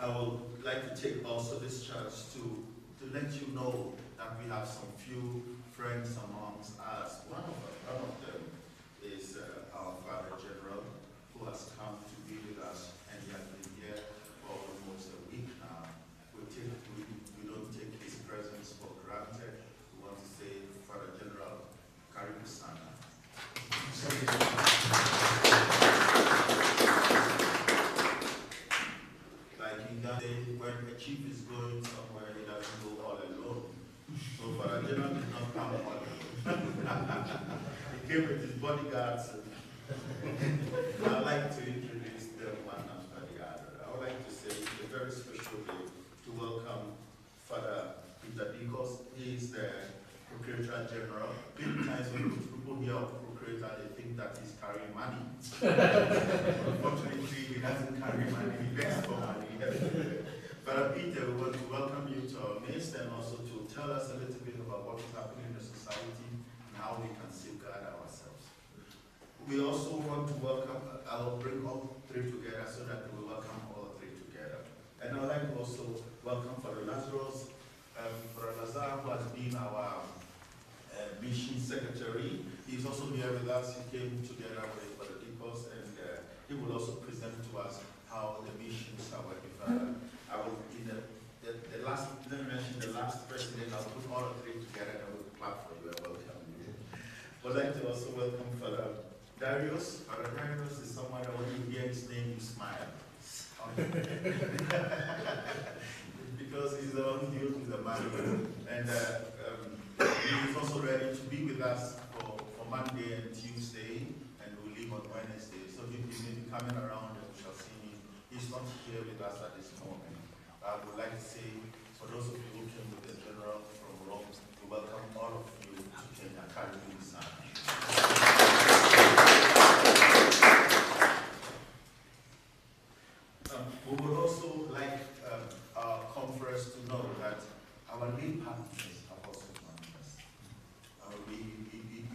I would like to take also this chance to let you know that we have some few friends amongst us. One of them is our Father General, who has come to be with us, and he has been here for almost a week now. We don't take his presence for granted. We want to say, Father General, Karibu Sana. Like he can say, when a chief is going somewhere, he doesn't go all alone. So Father General did not come all alone. He came with his bodyguards. I'd like to introduce them one after the other. I would like to say it's a very special day to welcome Father Peter because he is the Procurator General. Many times when people hear of Procurator, they think that he's carrying money. Unfortunately, he doesn't carry money, he begs for money. Father Peter, we want to welcome you to our midst and also to tell us a little bit about what is happening in the society and how we can safeguard ourselves. We also want to welcome, I will bring all three together so that we will welcome all three together. And I would like to also welcome Father Lazarus, Father Lazar, who has been our mission secretary. He's also here with us. He came together with Father Dikos, and he will also present to us how the missions are working. I will, in the last, let me mention the last president, I'll put all the three together and we'll clap for you and welcome you. I'd like to also welcome Father Darius. Father Darius is someone that when you hear his name, you smile. Because he's the one who deals with the money. And he is also ready to be with us for Monday and Tuesday, and we'll leave on Wednesday. So he may be coming around and we shall see him. He's not here with us at this moment. I would like to say, for those of you who came with the General from Rome, we welcome all of you to Kenya. Karibu Sana. We would also like our conference to know that our lead partners have also joined us. We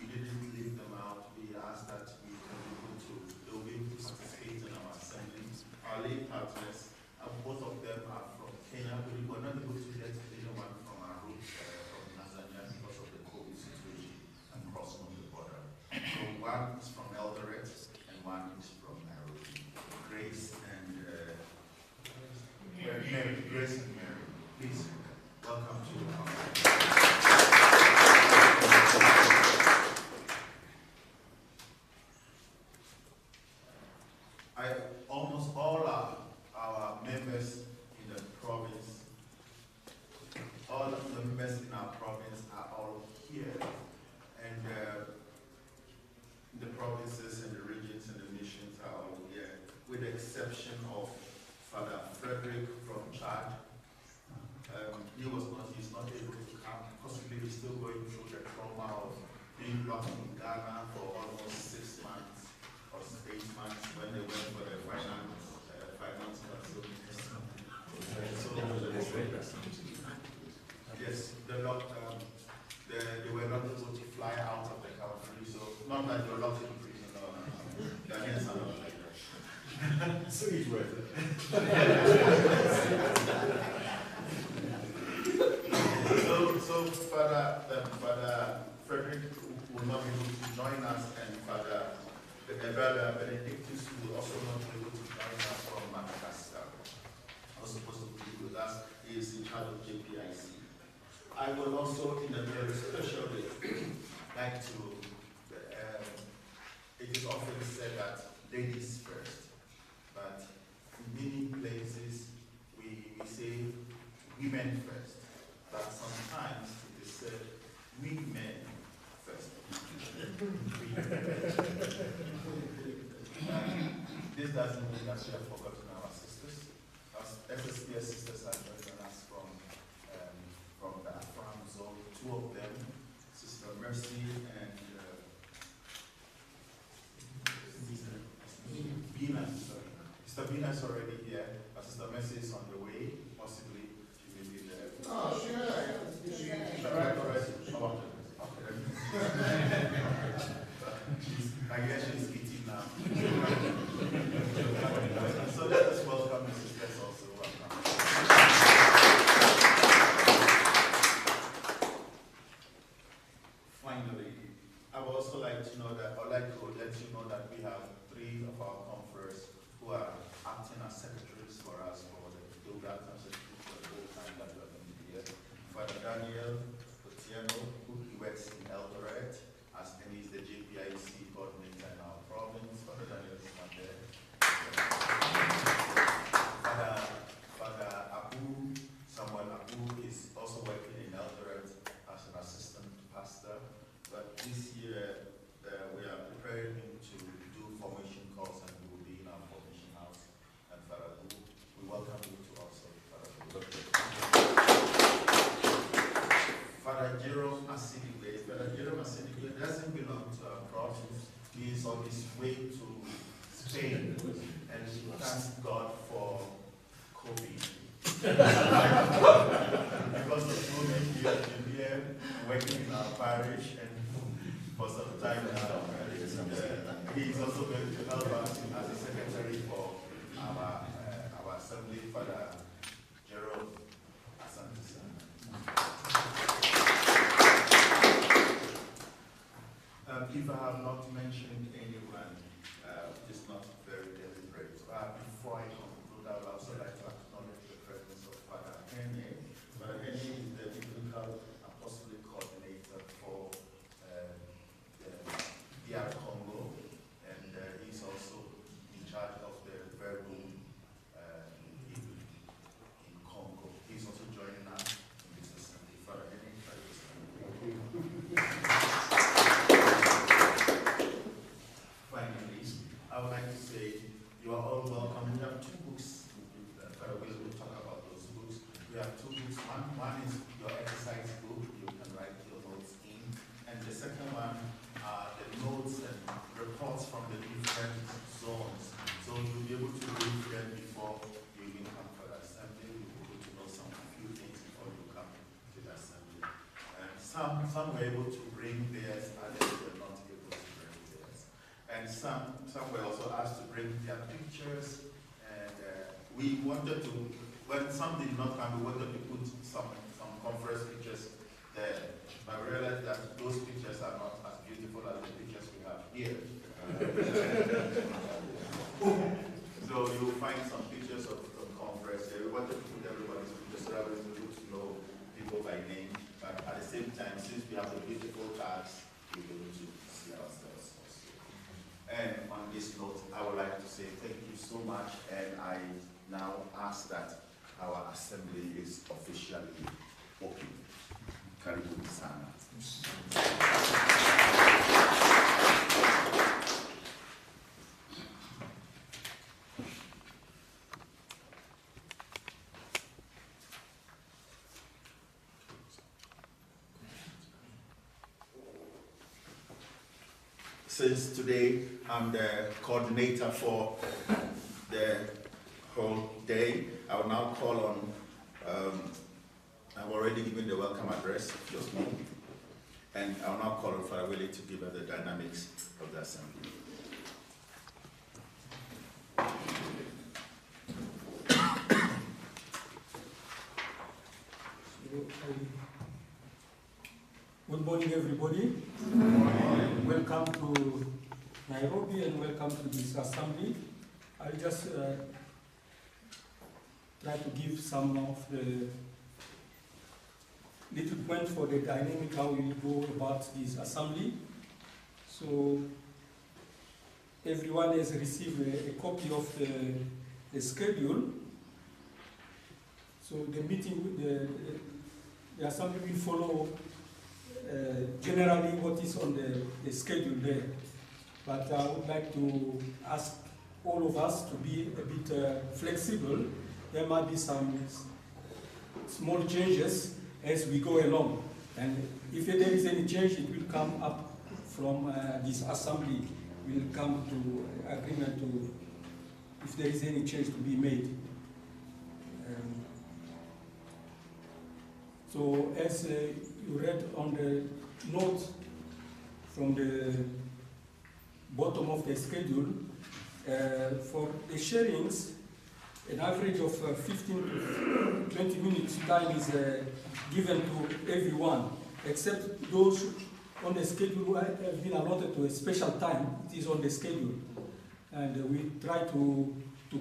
didn't leave them out. We asked that we can be able to, they'll be able to participate in our assemblies. Our lead partners, both of them are from Kenya. We were not able to get anyone from our roots from Tanzania because of the COVID situation and crossing of the border. So one is from Eldoret and one is from NAIROBI. Grace and Mary. Grace and Mary. Please, welcome to our almost all our members in the province, all of the members in our province are all here. And the provinces and the regions and the missions are all here, with the exception of Father Frederick from Chad. He's not able to come. Possibly he's still going through the trauma of being locked in Ghana for almost 6 months or 8 months when they went for the finance yes, they were not able to fly out of the country, so not that they were locked in prison, no. Ghanaians are not like that. So it's worth it. So Father Frederick will not be able to join us, and Brother Benedictus will also not be able to join us from Madagascar. Also supposed to be with us. He is in charge of JPIC. I will also, in a very special way, like to, it is often said that ladies first, but in many places we say women first, but sometimes it is said we men first. This doesn't mean that we have forgotten our sisters. Our SSPS sisters are joining us from the AFRAM zone. 2 of them, Sister Mercy and Bina. Sister Bina is already here, but Sister Mercy is on the way. Possibly she may be there. Oh, sure. She's arrived already. Oh, okay. I guess she's eating now. So let us welcome the sisters also. Welcome. let you know that, I'd like to let you know that we have 3 of our conference who are acting as secretaries for us for the whole time that we are going to be here. Father Daniel Otieno, who works in Eldoret, and he's the JPIC coordinator in our province. Father Daniel is not there. Father Abu, Samuel Abu, is also working in Eldoret as an assistant pastor. But this year, we are preparing him to do formation course, and we will be in our formation house. And Father Abu, we welcome you to also, Father Abu. Father Jerome Asinigwe. Father Jerome Asinigwe doesn't belong to our province. He is on his way to Spain, and he thanks God for COVID. Because of COVID, he has been here working in our parish, and for some time now, he is also going to help us as a secretary for our assembly, Father Jerome Asantisa. If I have not mentioned anyone, it's not very deliberate. Before I conclude, I would also like to acknowledge the presence of Father Henry. Father Henry is the biblical apostolic coordinator for DR Congo, and he's also in charge of the Verbum in Congo. He's also joining us in this assembly. Father Henry, thank you. Finally, I would like to say you are all welcome. We have 2 books. Father Will will talk about those books. We have 2 books. One is your exercise book. You can write your notes in. And the second one are the notes and reports from the different zones. So you'll be able to read them before you even come for the assembly. You'll be able to know some few things before you come to the assembly. And some were able to bring theirs, others were not able to bring theirs. And some were also asked to bring their pictures. And we wanted to, when some did not come, we wanted to put some conference pictures there. But we realized that those pictures are not as beautiful as the pictures we have here. So you'll find some pictures of conference there. We wanted to put everybody's pictures so that we will get to know people by name. But at the same time, since we have the beautiful cards, we'll be able to see ourselves also. And on this note, I would like to say thank you so much, and I now ask that our assembly is officially open. Karibu sana. Since today I'm the coordinator for the whole day, I will now call on, I've already given the welcome address, just me, and I will now call on Father Willie to give us the dynamics of the assembly. Good morning, everybody. Good morning. Welcome to Nairobi and welcome to this assembly. I'll just try to give some of the little points for the dynamic, how we go about this assembly. So everyone has received a copy of the schedule. So the meeting, the assembly will follow generally what is on the schedule there. But I would like to ask all of us to be a bit flexible. There might be some small changes as we go along. And if there is any change, it will come up from this assembly. We'll come to agreement to if there is any change to be made. So as you read on the note from the bottom of the schedule, for the sharings, an average of 15 to 20 minutes time is given to everyone, except those on the schedule has been allotted to a special time. It is on the schedule. And we try to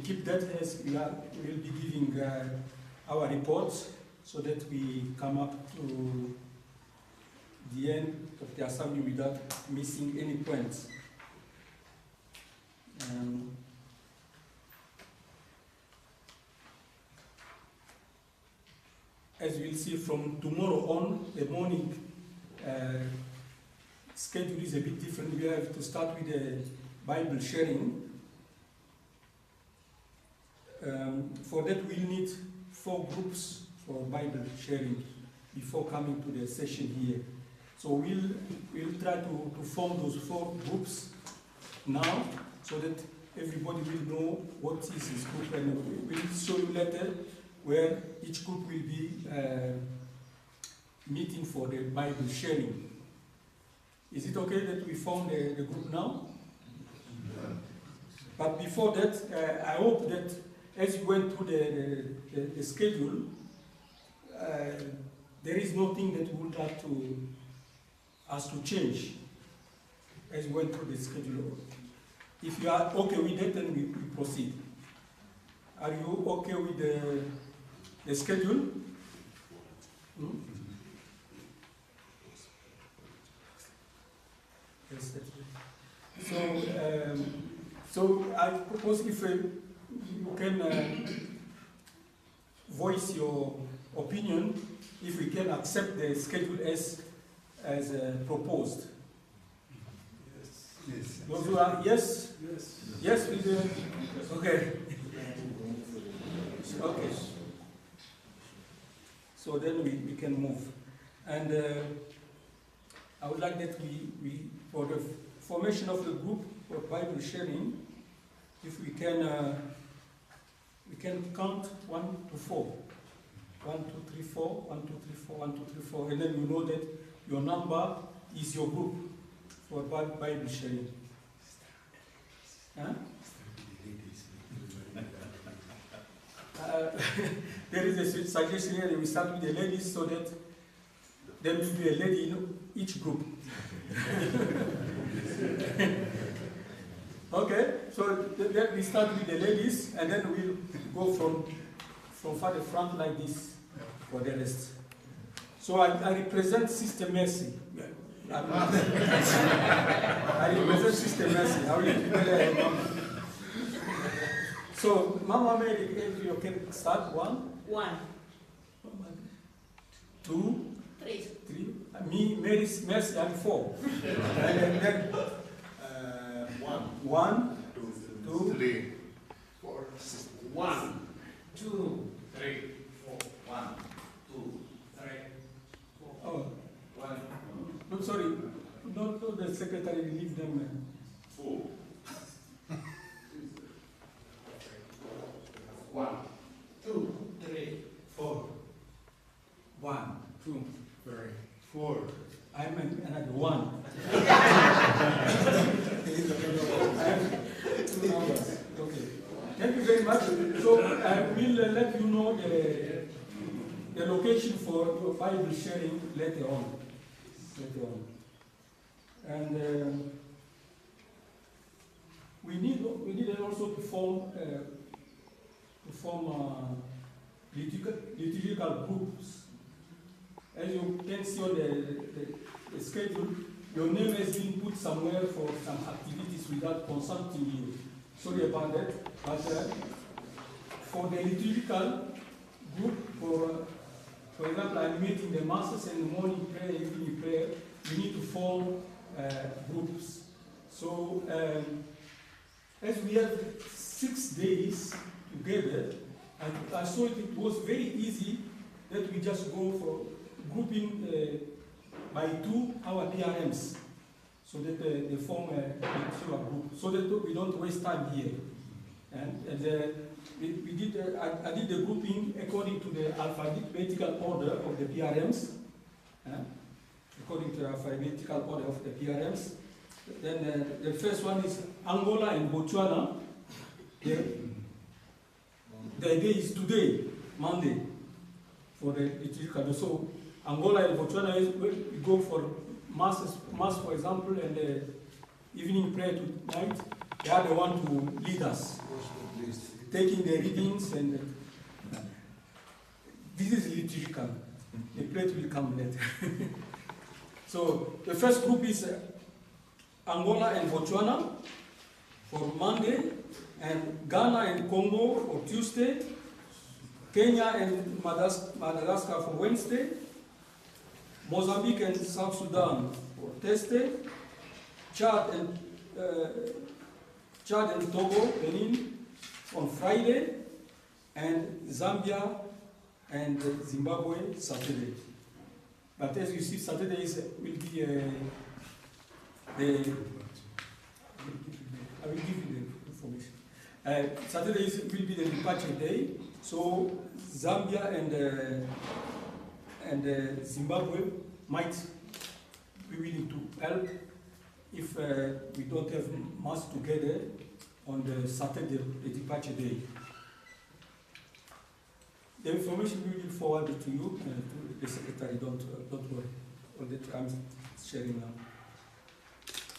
keep that as we will be giving our reports so that we come up to the end of the assembly without missing any points. As we'll see from tomorrow on, the morning schedule is a bit different. We have to start with the Bible sharing. For that, we'll need 4 groups for Bible sharing before coming to the session here. So we'll try to form those 4 groups now so that everybody will know what is his group, and we'll show you later where each group will be meeting for the Bible sharing. Is it okay that we form the group now? But before that, I hope that as you went through the schedule, there is nothing that we would like us to change as we went through the schedule. If you are okay with that, then we proceed. Are you okay with the schedule? Hmm? Yes, that's it. So I propose if you can voice your opinion, if we can accept the schedule as proposed. Yes. Those who are yes? Yes. Yes, we do. Okay. Okay. So then we can move. And I would like that we for the formation of the group for Bible sharing, if we can count 1 to 4. 1, 2, 3, 4, 1, 2, 3, 4, 1, 2, 3, 4, and then you know that your number is your group for Bible sharing. Huh? There is a suggestion here that we start with the ladies so that there will be a lady in each group. Okay, so then we start with the ladies and then we'll go from far the front like this for the rest. So I represent Sister Mercy. I represent Sister Mercy. I will Mama. So, Mama Mary, if you can start 1. 1, 2, 3. 3. Me, Mary's Mercy, I'm 4. And then 1, 2, 3, 4, 1, 2, 3, 4. 1, 2, 3, 4. Oh, 1, no, sorry. No, the secretary will leave them. 4. 1, 2, 3, 4. 1, 2, 3, 4. I'm another 1. I have 2 numbers. Okay. Thank you very much. So I will let you know the location for your Bible sharing later on. And we need also to form liturgical groups. As you can see on the schedule, your name has been put somewhere for some activities without consulting you. Sorry about that. But for the liturgical group, for example, I'm meeting the masses and the morning prayer, evening prayer, we need to form groups. So as we have 6 days together, I saw it was very easy that we just go for grouping by 2 our PRMs, so that they form a mature group, so that we don't waste time here. And we did. I did the grouping according to the alphabetical order of the PRMs. According to the alphabetical order of the PRMs. Then the first one is Angola and Botswana. The idea is today, Monday, for the liturgical. So Angola and Botswana we go for mass, for example, and the evening prayer tonight, they are the one to lead us, taking the readings, and this is liturgical. The plate will come later. So the first group is Angola and Botswana for Monday, and Ghana and Congo for Tuesday, Kenya and Madagascar for Wednesday, Mozambique and South Sudan for Thursday, Chad and Togo, Benin on Friday, and Zambia and Zimbabwe Saturday. But as you see, Saturdays will be I will give you the information. Saturdays will be the departure day, so Zambia and Zimbabwe might be willing to help if we don't have mass together on the Saturday, the departure day. The information will be forwarded to you and to the secretary. Don't worry. All that I'm sharing now.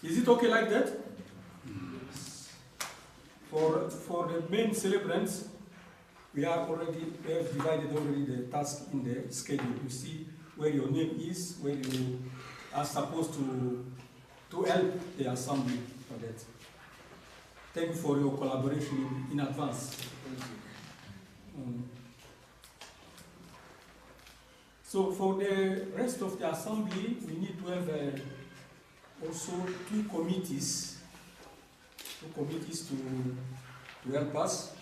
Is it okay like that? For the main celebrants, we have divided already the task in the schedule. You see where your name is, where you are supposed to help the assembly for that. Thank you for your collaboration in advance. So for the rest of the assembly, we need to have also two committees to help us,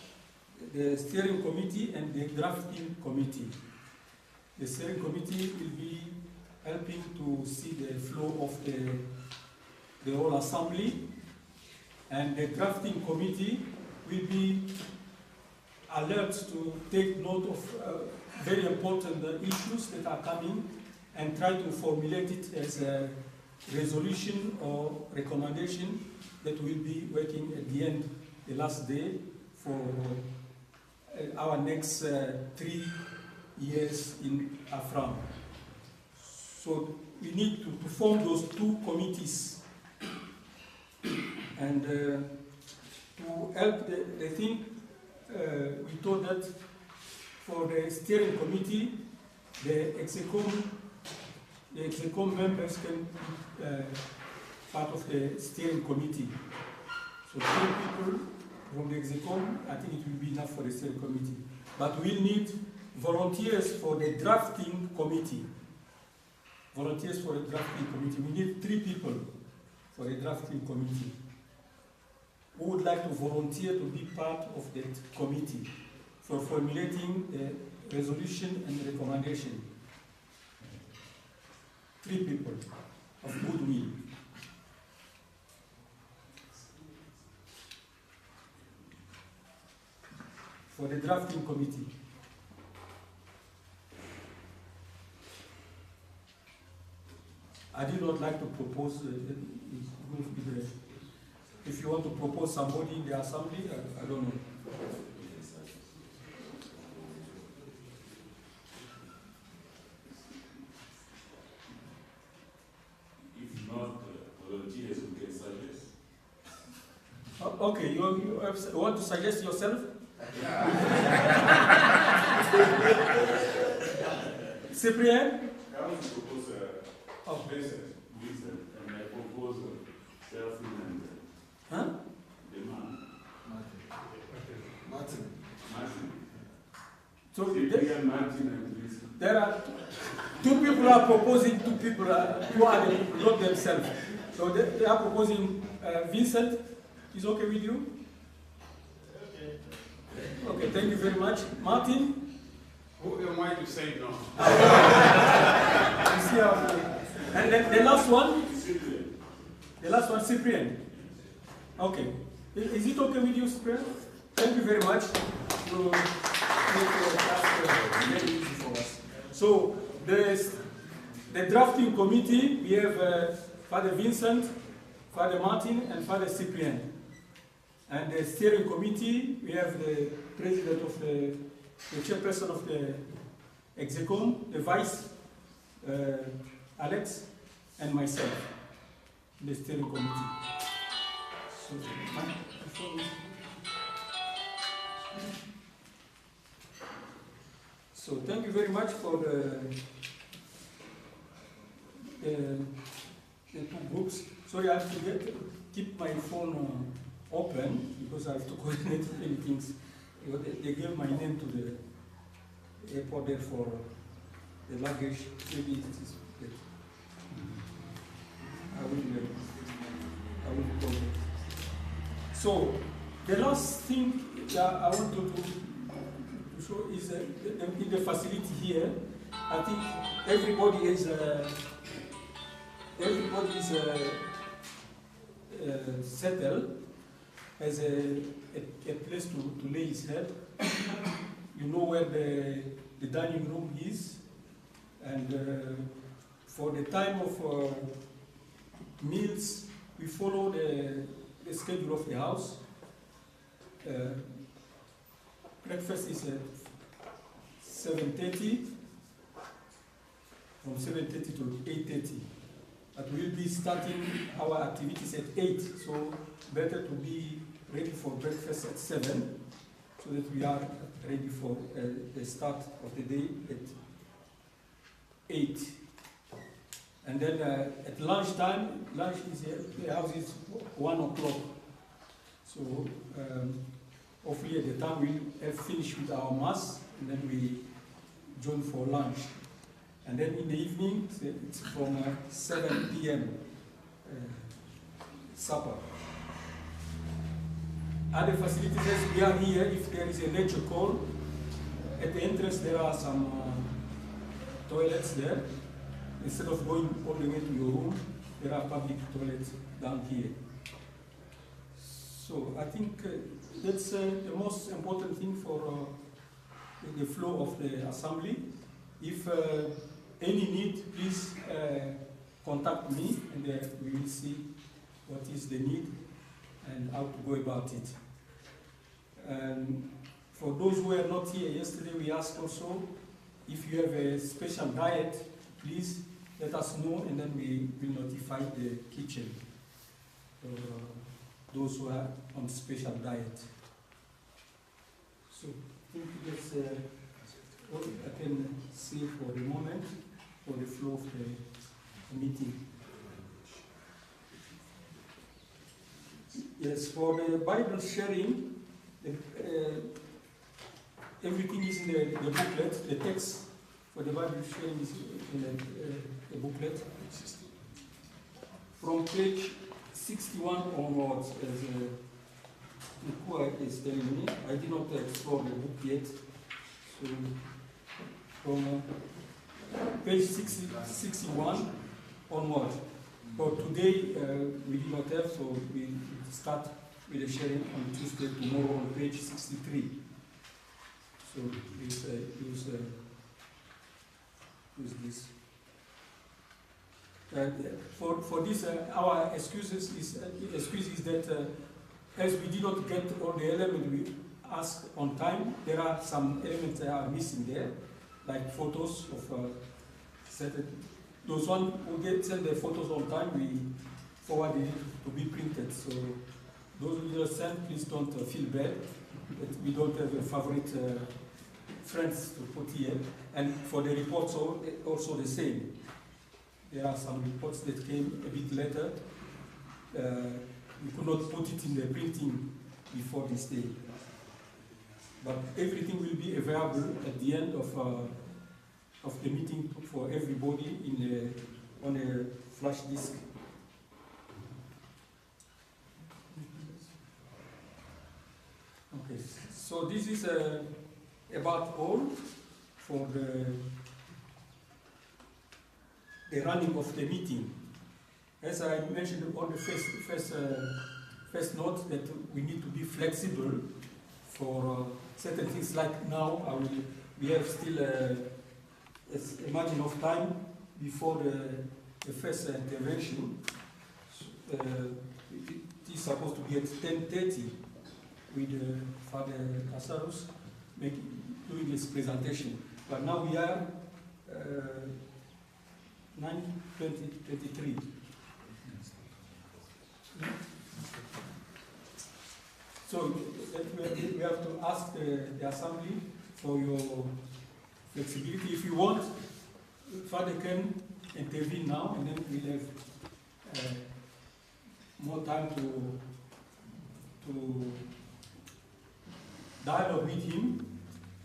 the steering committee and the drafting committee. The steering committee will be helping to see the flow of the whole assembly, and the drafting committee will be alert to take note of very important issues that are coming and try to formulate it as a resolution or recommendation that will be working at the end, the last day, for our next 3 years in AFRAM. So we need to form those two committees and to help the thing. We thought that for the steering committee, the execom members can be part of the steering committee. So 3 people from the execom, I think it will be enough for the steering committee. But we'll need volunteers for the drafting committee. Volunteers for the drafting committee. We need 3 people for the drafting committee who would like to volunteer to be part of that committee for formulating the resolution and recommendation. 3 people of goodwill. For the drafting committee. I did not like to propose, if you want to propose somebody in the assembly, I don't know. If not volunteers, we can suggest. Okay, you want to suggest yourself? Cyprien? I want to propose Vincent, and I propose Selfie and the man. Martin. So Martin and Vincent. there are 2 people are proposing, 2 people who are not themselves. So they are proposing Vincent. Is okay with you? Okay, thank you very much. Martin? Who am I to say no? You see how, and then the last one? Cyprian. The last one, Cyprien. Okay. Is it okay with you, Cyprien? Thank you very much. You make your task very easy for us. So, the drafting committee, we have Father Vincent, Father Martin, and Father Cyprien. And the steering committee, we have the president of the chairperson of the execom, the vice, Alex, and myself in the steering committee. So, before we- so thank you very much for the two groups. Sorry, I have to keep my phone open because I have to coordinate many things. They gave my name to the airport there for the luggage. Maybe it is that. I will call it. So the last thing that I want to show is in the facility here. I think everybody is settled as a place to lay his head. You know where the dining room is, and for the time of meals, we follow the schedule of the house. Breakfast is at 7:30, from 7:30 to 8:30. But we'll be starting our activities at 8, so better to be ready for breakfast at 7, so that we are ready for the start of the day at 8. And then at lunchtime, lunch is the house is 1 o'clock. So hopefully at the time we'll have finished with our mass, and then we join for lunch. And then in the evening, it's from 7 p.m. Supper. Other facilities, as we are here, if there is a nature call, at the entrance there are some toilets there. Instead of going all the way to your room, there are public toilets down here. So I think that's the most important thing for the flow of the assembly. If any need, please contact me, and we will see what is the need and how to go about it. For those who were not here yesterday, we asked also if you have a special diet, please let us know, and then we will notify the kitchen for those who are on special diet. So I think that's what I can say for the moment, for the flow of the meeting. Yes, for the Bible sharing, everything is in the booklet. The text for the Bible sharing is in the booklet. From page 61 onwards, as Nkua is telling me, I did not explore the book yet. So from page 61 onward. But today we did not have, so we start with the sharing on Tuesday, tomorrow on page 63. So please use this. For this, our excuse is that as we did not get all the elements we asked on time, there are some elements that are missing there, like photos of certain. Those ones who send the photos on time, we forward it to be printed. So those who just send, please don't feel bad that we don't have a favorite friends to put here. And for the reports, also the same. There are some reports that came a bit later. We could not put it in the printing before this day. But everything will be available at the end of the meeting for everybody on a flash disk. Okay, so this is about all for the running of the meeting. As I mentioned on the first note, that we need to be flexible for certain things. Like now, we have still a margin of time before the first intervention. It is supposed to be at 10:30 with Father Casarus doing his presentation. But now we are 9/2023. So we have to ask the assembly for your flexibility. If you want, Father can intervene now, and then we'll have more time to dialogue with him,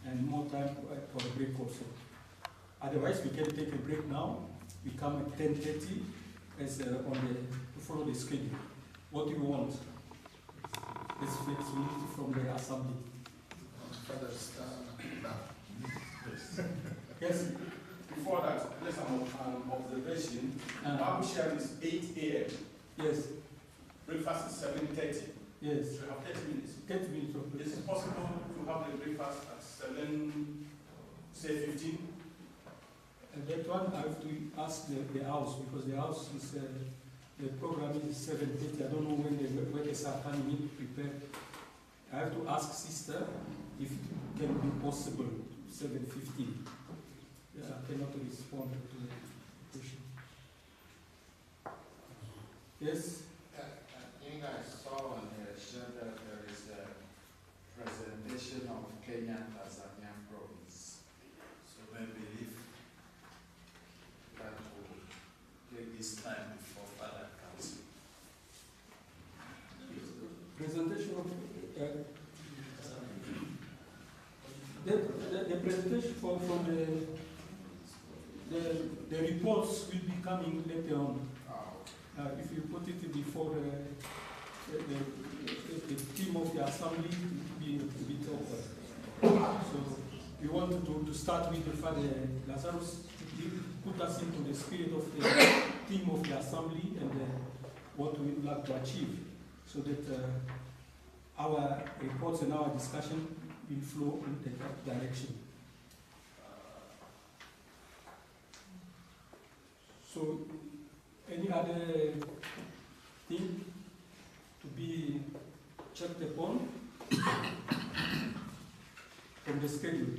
and more time for a break also. Otherwise, we can take a break now. We come at 10:30 as to follow the schedule. What do you want? This flexibility from the assembly. Father, now. Yes. Before that, there's an observation. Bible sharing is 8 a.m. Yes. Breakfast is 7:30. Yes. So you have 30 minutes. 30 minutes of Is it possible to have the breakfast at 7:15? And that one I have to ask the house, because the house is the program is 7:30. I don't know when they start coming in to prepare. I have to ask sister if it can be possible 7:15. Yeah, I cannot respond to the question. Yes. I think I saw on the agenda there is a presentation of Kenya and Tanzania province. So maybe if that will take this time before Father comes. Presentation of the presentation from the reports will be coming later on. If you put it before the team of the assembly, it will be a bit awkward. So we wanted to start with the Father Lazarus to put us into the spirit of the team of the assembly and what we would like to achieve, so that our reports and our discussion will flow in that direction. So, any other thing to be checked upon from the schedule?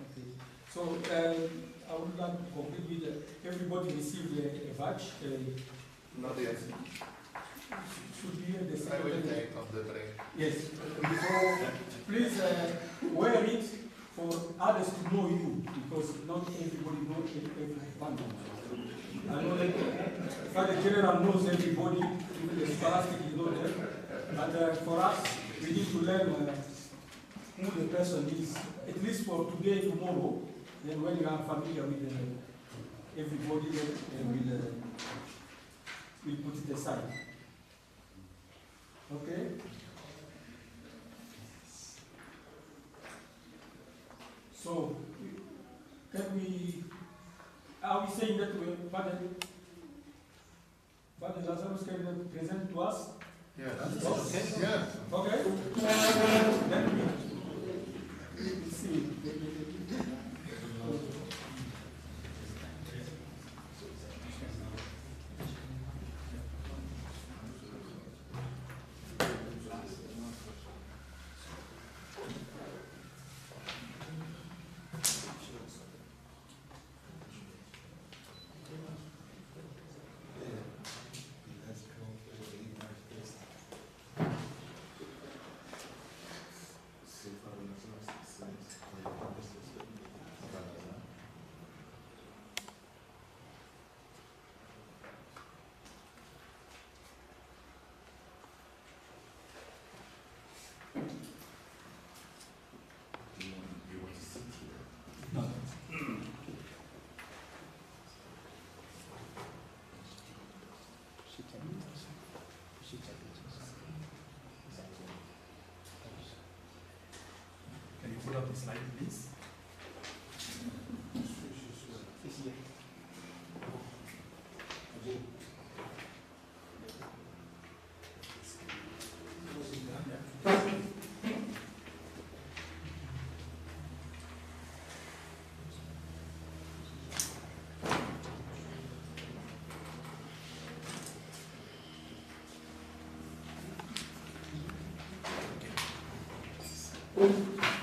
Okay. So, I would like to complete with everybody received a badge. Not yet. Should be at the I will second. take on the break. Yes. So please wear it for others to know you, because not everybody knows everyone. I know that Father General knows everybody, the scholastic is not there. But for us, we need to learn who the person is, at least for today, tomorrow. Then when you are familiar with everybody, then we'll put it aside. Okay? So, are we saying that Father Lazarus can present to us? Yes. Okay. Yes. Okay? Then we see. Can you pull up the slide, please? Okay.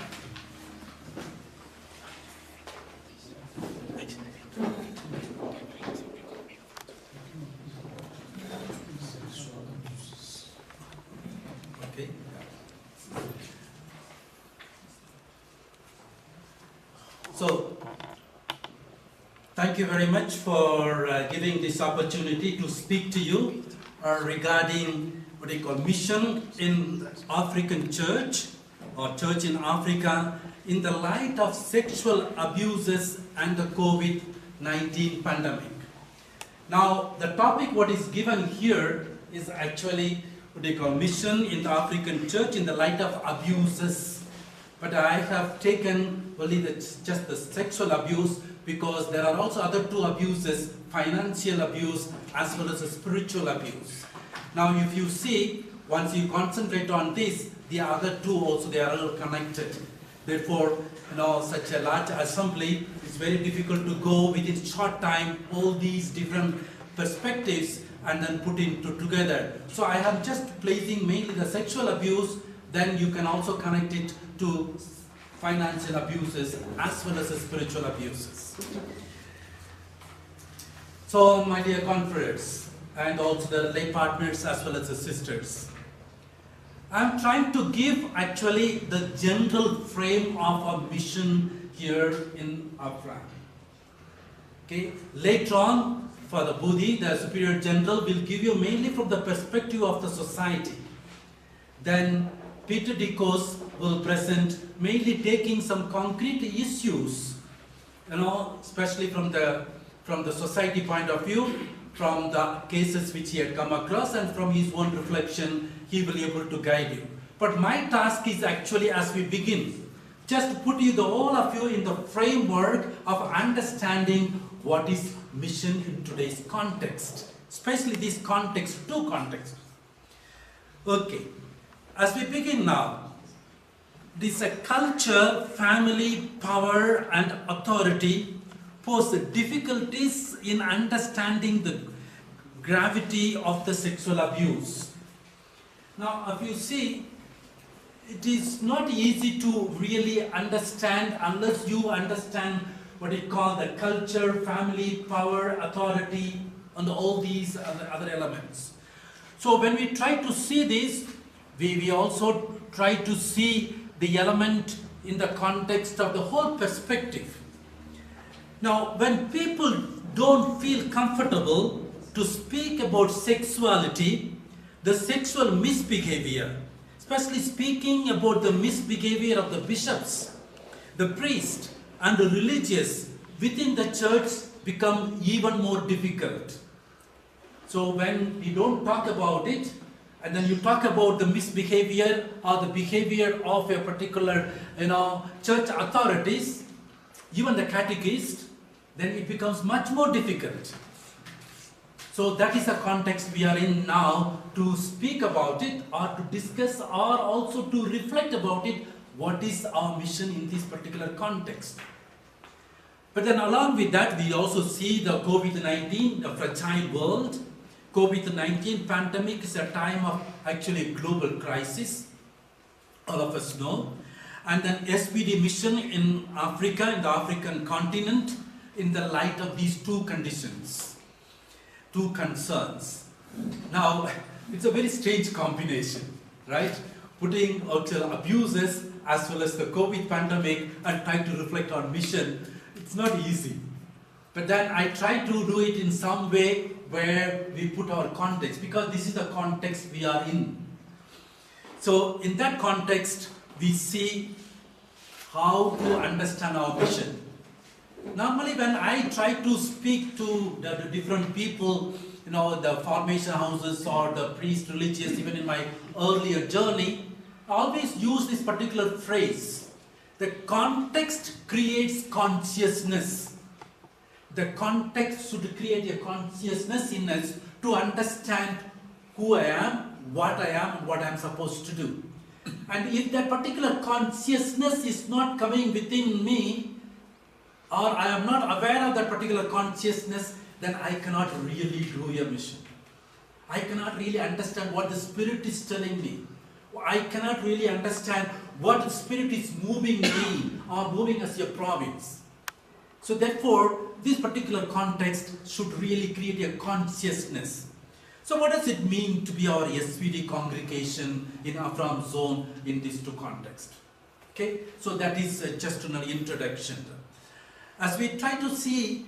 So, thank you very much for giving this opportunity to speak to you regarding what they call mission in African church or church in Africa in the light of sexual abuses and the COVID-19 pandemic. Now, the topic what is given here is actually what they call mission in the African church in the light of abuses. But I have taken only just the sexual abuse because there are also other two abuses, financial abuse as well as the spiritual abuse. Now, if you see, once you concentrate on this, the other two also, they are all connected. Therefore, such a large assembly, it's very difficult to go within short time all these different perspectives and then put into together. So I am just placing mainly the sexual abuse, then you can also connect it to financial abuses as well as the spiritual abuses. So my dear confreres and also the lay partners as well as the sisters, I'm trying to give actually the general frame of our mission here in AFRAM. Okay, later on for the Buddhi, the Superior General will give you mainly from the perspective of the society. Then Peter Dicos will present mainly taking some concrete issues, especially from the society point of view, from the cases which he had come across, and from his own reflection, he will be able to guide you. But my task is actually, as we begin, just to put you, all of you, in the framework of understanding what is mission in today's context, especially this context, two contexts. Okay, as we begin now, this culture, family, power, and authority pose difficulties in understanding the gravity of the sexual abuse. Now, if you see, it is not easy to really understand unless you understand what we call the culture, family, power, authority, and all these other elements. So when we try to see this, we also try to see the element in the context of the whole perspective. Now, when people don't feel comfortable to speak about sexuality, the sexual misbehavior, especially speaking about the misbehavior of the bishops, the priest, and the religious within the church become even more difficult. So when we don't talk about it, and then you talk about the misbehavior or the behavior of a particular, church authorities, even the catechist, then it becomes much more difficult. So that is the context we are in now to speak about it or to discuss or also to reflect about it, what is our mission in this particular context. But then along with that, we also see the COVID-19, the fragile world. COVID-19 pandemic is a time of actually global crisis, all of us know. And then SVD mission in Africa, in the African continent, in the light of these two conditions, two concerns. Now, it's a very strange combination, right? Putting out abuses as well as the COVID pandemic and trying to reflect on mission, it's not easy. But then I try to do it in some way where we put our context, because this is the context we are in. So in that context, we see how to understand our mission. Normally when I try to speak to the different people, the formation houses or the priest, religious, even in my earlier journey, I always use this particular phrase. The context creates consciousness. The context should create a consciousness in us to understand who I am, what I am, and what I am supposed to do. And if that particular consciousness is not coming within me, or I am not aware of that particular consciousness, then I cannot really do a mission. I cannot really understand what the Spirit is telling me. I cannot really understand what the Spirit is moving me or moving as a province. So therefore, this particular context should really create a consciousness. So what does it mean to be our SVD congregation in AFRAM zone in these two contexts? Okay, so that is just an introduction. as we try to see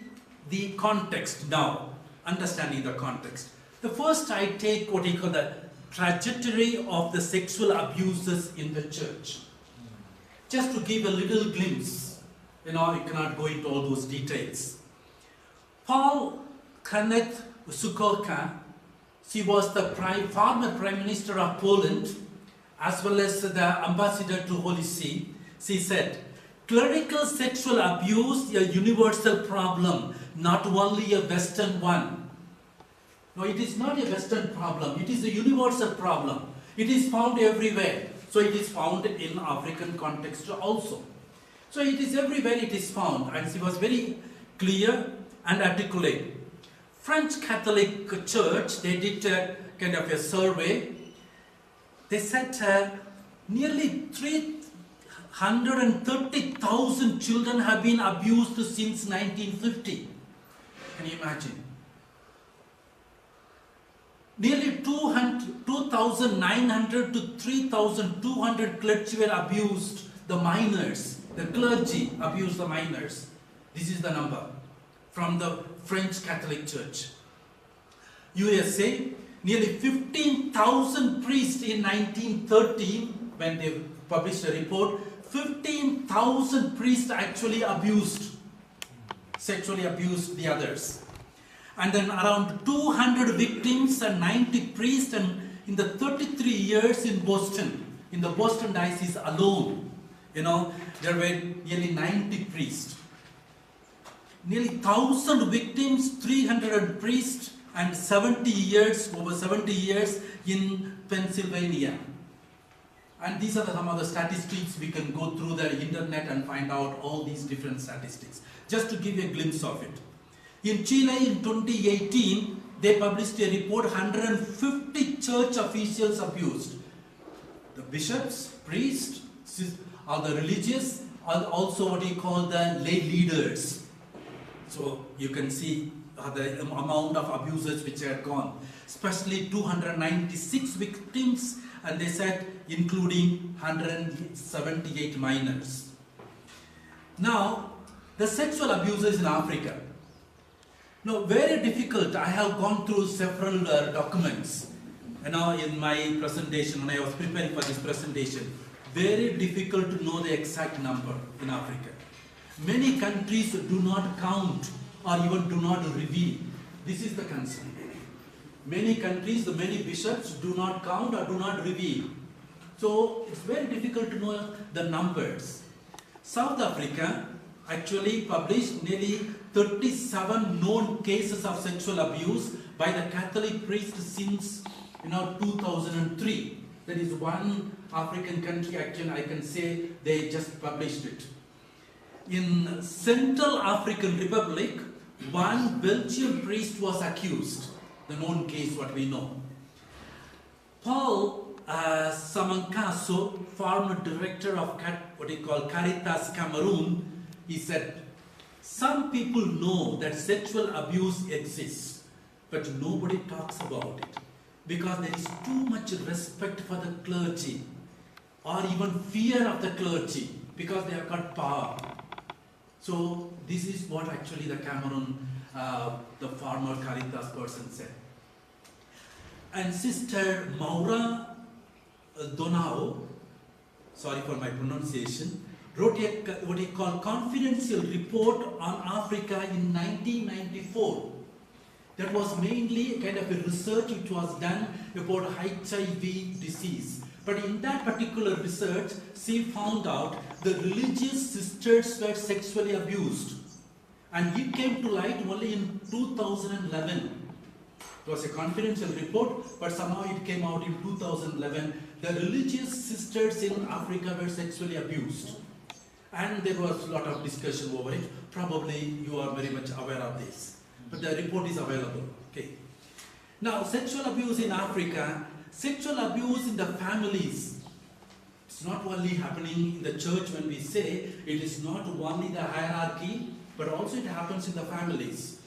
the context now, understanding the context, the first I take what you call the trajectory of the sexual abuses in the church. Just to give a little glimpse, you cannot go into all those details. Paul Kenneth Sukolka, she was the former Prime Minister of Poland, as well as the ambassador to Holy See. She said, clerical sexual abuse is a universal problem, not only a Western one. No, it is not a Western problem, it is a universal problem. It is found everywhere. So it is found in African context also. So it is everywhere it is found, and she was very clear and articulate. French Catholic Church, they did a kind of a survey. They said nearly 330,000 children have been abused since 1950. Can you imagine? Nearly 2,900 to 3,200 clergy were abused, the minors, the clergy abused the minors. This is the number from the French Catholic Church. USA, nearly 15,000 priests in 1913, when they published a report, 15,000 priests actually sexually abused the others. And then around 200 victims and 90 priests, and in the 33 years in Boston, in the Boston diocese alone, there were nearly 90 priests. Nearly 1,000 victims, 300 priests, and over 70 years in Pennsylvania. And these are some of the statistics. We can go through the internet and find out all these different statistics, just to give you a glimpse of it. In Chile in 2018, they published a report, 150 church officials abused. The bishops, priests, all the religious, and also what you call the lay leaders. So you can see the amount of abuses which are gone. Especially 296 victims, and they said including 178 minors. Now, the sexual abuses in Africa. No, very difficult. I have gone through several documents, in my presentation, when I was preparing for this presentation. Very difficult to know the exact number in Africa. Many countries do not count or even do not reveal. This is the concern. Many countries, many bishops do not count or do not reveal. So it's very difficult to know the numbers. South Africa actually published nearly 37 known cases of sexual abuse by the Catholic priests since 2003. There is one African country, actually I can say they just published it. In Central African Republic, one Belgian priest was accused, the known case what we know. Paul Samankaso, former director of what he called Caritas Cameroon, he said, some people know that sexual abuse exists, but nobody talks about it because there is too much respect for the clergy or even fear of the clergy because they have got power. So this is what actually the Cameroon, the former Caritas person said. And Sister Maura Donao, sorry for my pronunciation, wrote what he called confidential report on Africa in 1994. That was mainly kind of a research which was done about HIV disease. But in that particular research, she found out the religious sisters were sexually abused. And it came to light only in 2011. It was a confidential report, but somehow it came out in 2011. The religious sisters in Africa were sexually abused. And there was a lot of discussion over it. Probably you are very much aware of this. But the report is available. Okay. Now, sexual abuse in Africa, sexual abuse in the families. It's not only happening in the church when we say, it is not only the hierarchy, but also it happens in the families.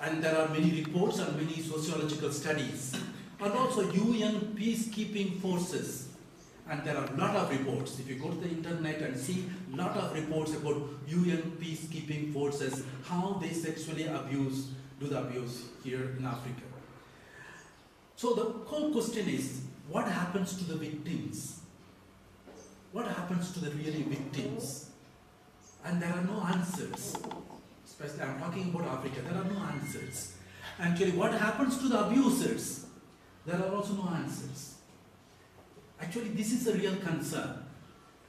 And there are many reports and many sociological studies. And also UN peacekeeping forces. And there are a lot of reports. If you go to the internet and see a lot of reports about UN peacekeeping forces, how they sexually do the abuse here in Africa. So the whole question is, what happens to the victims? What happens to the really victims? And there are no answers. Especially, I'm talking about Africa, there are no answers. Actually, what happens to the abusers? There are also no answers. Actually, this is a real concern.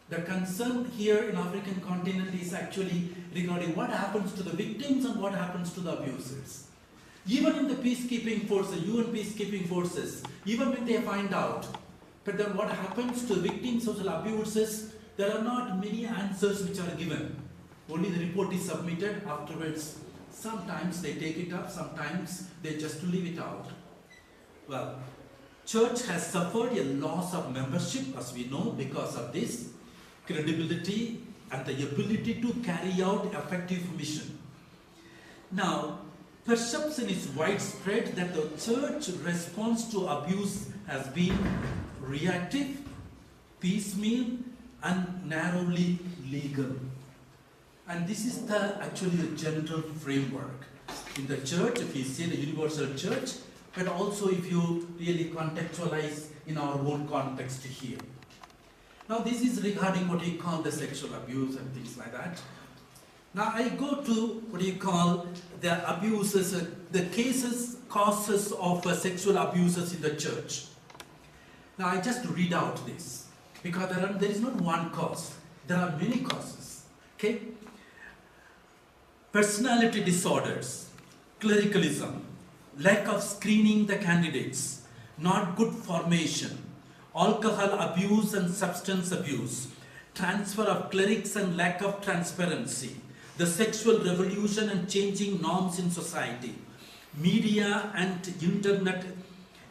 The concern here in African continent is actually regarding what happens to the victims and what happens to the abusers. Even in the peacekeeping forces, UN peacekeeping forces, even when they find out, but then what happens to the victims of the abusers, there are not many answers which are given. Only the report is submitted afterwards. Sometimes they take it up, sometimes they just leave it out. Well, church has suffered a loss of membership, as we know, because of this credibility and the ability to carry out effective mission. Now, perception is widespread that the church response to abuse has been reactive, piecemeal, and narrowly legal. And this is actually the general framework. In the church, if you see the universal church, but also if you really contextualize in our own context here. Now this is regarding what you call the sexual abuse and things like that. Now I go to what you call the abuses, the causes of sexual abuses in the church. Now I just read out this, because there is not one cause, there are many causes. Okay? Personality disorders, clericalism, lack of screening the candidates, not good formation, alcohol abuse and substance abuse, transfer of clerics and lack of transparency, the sexual revolution and changing norms in society, media and internet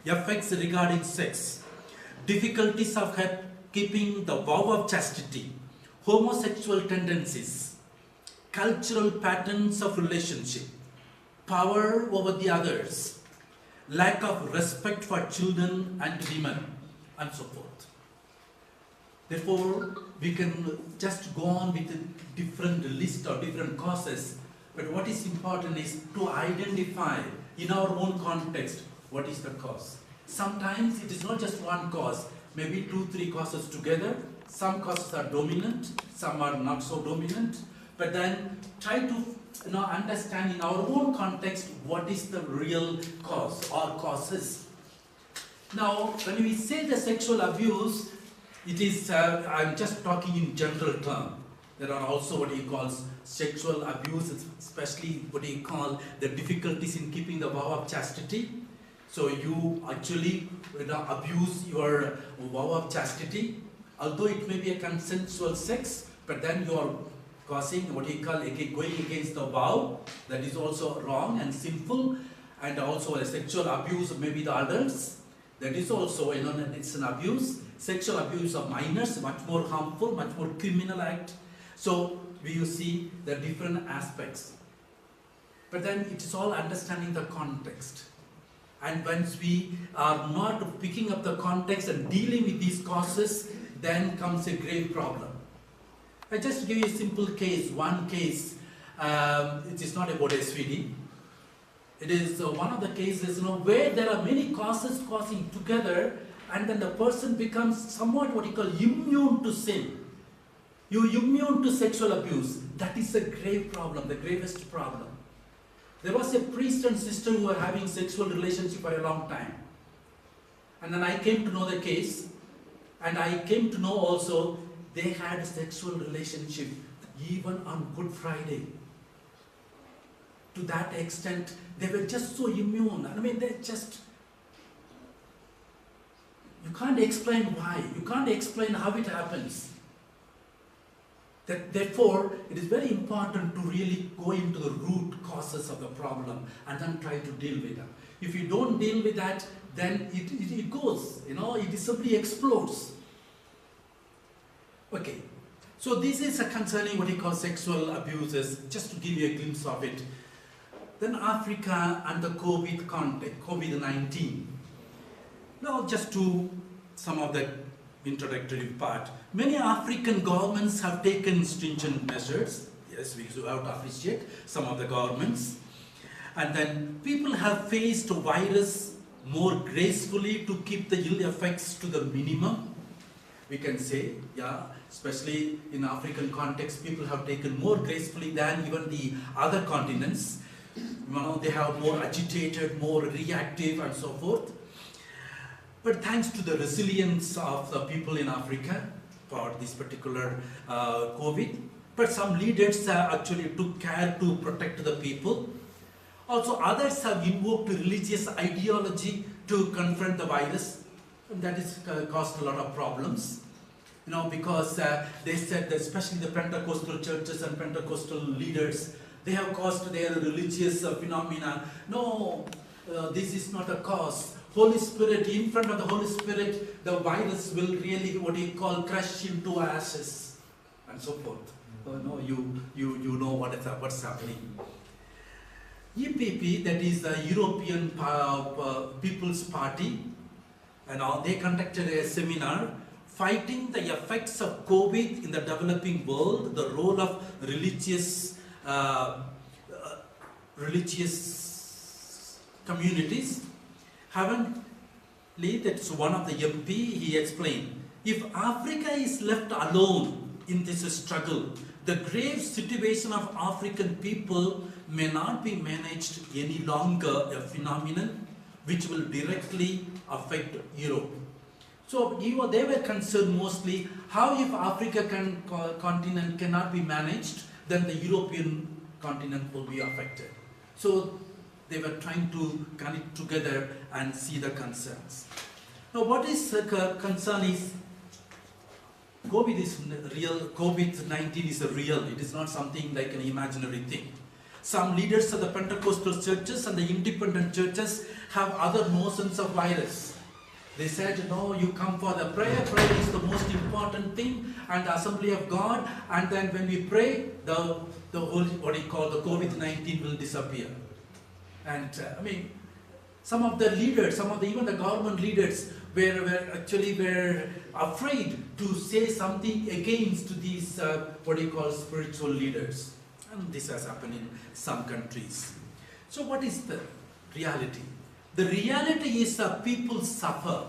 effects regarding sex, difficulties of keeping the vow of chastity, homosexual tendencies, cultural patterns of relationship, power over the others, lack of respect for children and women, and so forth. Therefore, we can just go on with a different list or different causes, but what is important is to identify in our own context what is the cause. Sometimes it is not just one cause, maybe 2-3 causes together. Some causes are dominant, some are not so dominant, but then try to understand in our own context what is the real cause or causes. Now, when we say the sexual abuse, it is, I'm just talking in general term. There are also what he calls sexual abuse, especially what he call the difficulties in keeping the vow of chastity. So you actually abuse your vow of chastity, although it may be a consensual sex, but then you are causing what he call going against the vow. That is also wrong and sinful, and also a sexual abuse maybe the adults. That is also it's an abuse. Sexual abuse of minors, much more harmful, much more criminal act. So we see the different aspects. But then it is all understanding the context. And once we are not picking up the context and dealing with these causes, then comes a grave problem. I just give you a simple case, one case. It is not about SVD. It is one of the cases where there are many causes causing together, and then the person becomes somewhat what you call immune to sin. You're immune to sexual abuse. That is a grave problem, the gravest problem. There was a priest and sister who were having sexual relationship for a long time. And then I came to know the case, and I came to know also they had a sexual relationship even on Good Friday. To that extent, they were just so immune. I mean, they just, you can't explain why. You can't explain how it happens. Therefore, it is very important to really go into the root causes of the problem and then try to deal with them. If you don't deal with that, then it goes, it simply explodes. Okay, so this is concerning what you call sexual abuses, just to give you a glimpse of it. Then Africa and the COVID-19. Now just to some of the introductory part. Many African governments have taken stringent measures. Yes, we have to appreciate some of the governments. And then people have faced virus more gracefully to keep the ill effects to the minimum. We can say, yeah, especially in African context, people have taken more gracefully than even the other continents. You know, they have more agitated, more reactive, and so forth. But thanks to the resilience of the people in Africa for this particular COVID, but some leaders actually took care to protect the people. Also, others have invoked religious ideology to confront the virus, and that has caused a lot of problems. You know, because they said that especially the Pentecostal churches and Pentecostal leaders, they have caused their religious phenomena. No, this is not a cause. Holy Spirit, in front of the Holy Spirit, the virus will really, what you call, crush into ashes, and so forth. No, you know what's happening. EPP, that is the European People's Party, and they conducted a seminar fighting the effects of COVID in the developing world, the role of religious communities. Havenly, that's one of the MP, he explained, if Africa is left alone in this struggle, the grave situation of African people may not be managed any longer, a phenomenon which will directly affect Europe. So they were concerned mostly how if Africa continent cannot be managed, then the European continent will be affected. So they were trying to connect together and see the concerns. Now what is concern is COVID is real, COVID-19 is real, it is not something like an imaginary thing. Some leaders of the Pentecostal churches and the independent churches have other notions of virus. They said, no, you come for the prayer is the most important thing, and the Assembly of God, and then when we pray, the whole, what you call, the COVID-19 will disappear. And I mean, some of the leaders, even the government leaders were afraid to say something against these, what you call, spiritual leaders. And this has happened in some countries. So what is the reality? The reality is that people suffer.